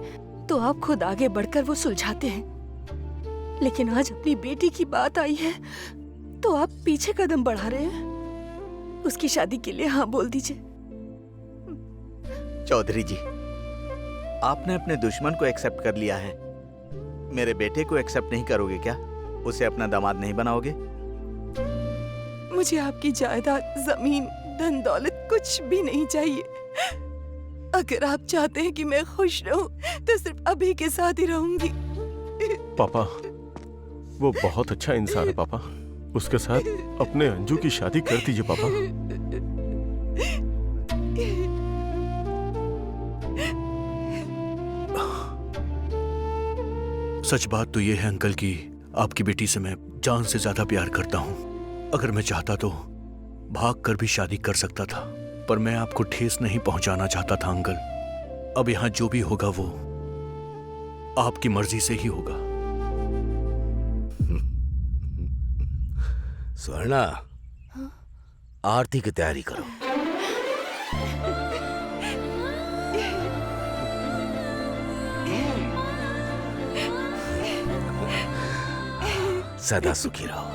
तो आप खुद आगे बढ़कर वो सुलझाते हैं, लेकिन आज अपनी बेटी की बात आई है तो आप पीछे कदम बढ़ा रहे हैं। उसकी शादी के लिए हाँ बोल दीजिए। चौधरी जी, आपने अपने दुश्मन को एक्सेप्ट कर लिया है, मेरे बेटे को एक्सेप्ट नहीं करोगे क्या? उसे अपना दामाद नहीं बनाओगे? मुझे आपकी जायदाद, जमीन, धन दौलत कुछ भी नहीं चाहिए। अगर आप चाहते हैं कि मैं खुश रहूं तो सिर्फ अभी के साथ ही रहूंगी। पापा, वो बहुत अच्छा इंसान है पापा, उसके साथ अपने अंजू की शादी कर दीजिए पापा। सच बात तो ये है अंकल कि आपकी बेटी से मैं जान से ज्यादा प्यार करता हूँ। अगर मैं चाहता तो भाग कर भी शादी कर सकता था, पर मैं आपको ठेस नहीं पहुंचाना चाहता था अंकल। अब यहाँ जो भी होगा वो आपकी मर्जी से ही होगा। स्वर्णा, आरती की तैयारी करो। सदा सुखी रहो।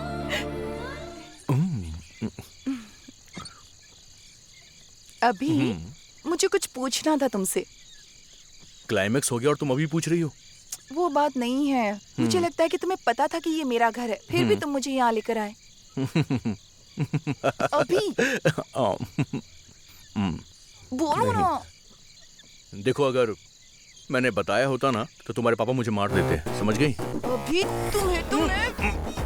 अभी मुझे कुछ पूछना था तुमसे। क्लाइमेक्स हो गया और तुम अभी पूछ रही हो? वो बात नहीं है, मुझे लगता है कि तुम्हें पता था कि ये मेरा घर है, फिर भी तुम मुझे यहाँ लेकर आए। अभी बोलो ना। देखो, अगर मैंने बताया होता ना तो तुम्हारे पापा मुझे मार देते, समझ गई? अभी तुम्हें तो मैं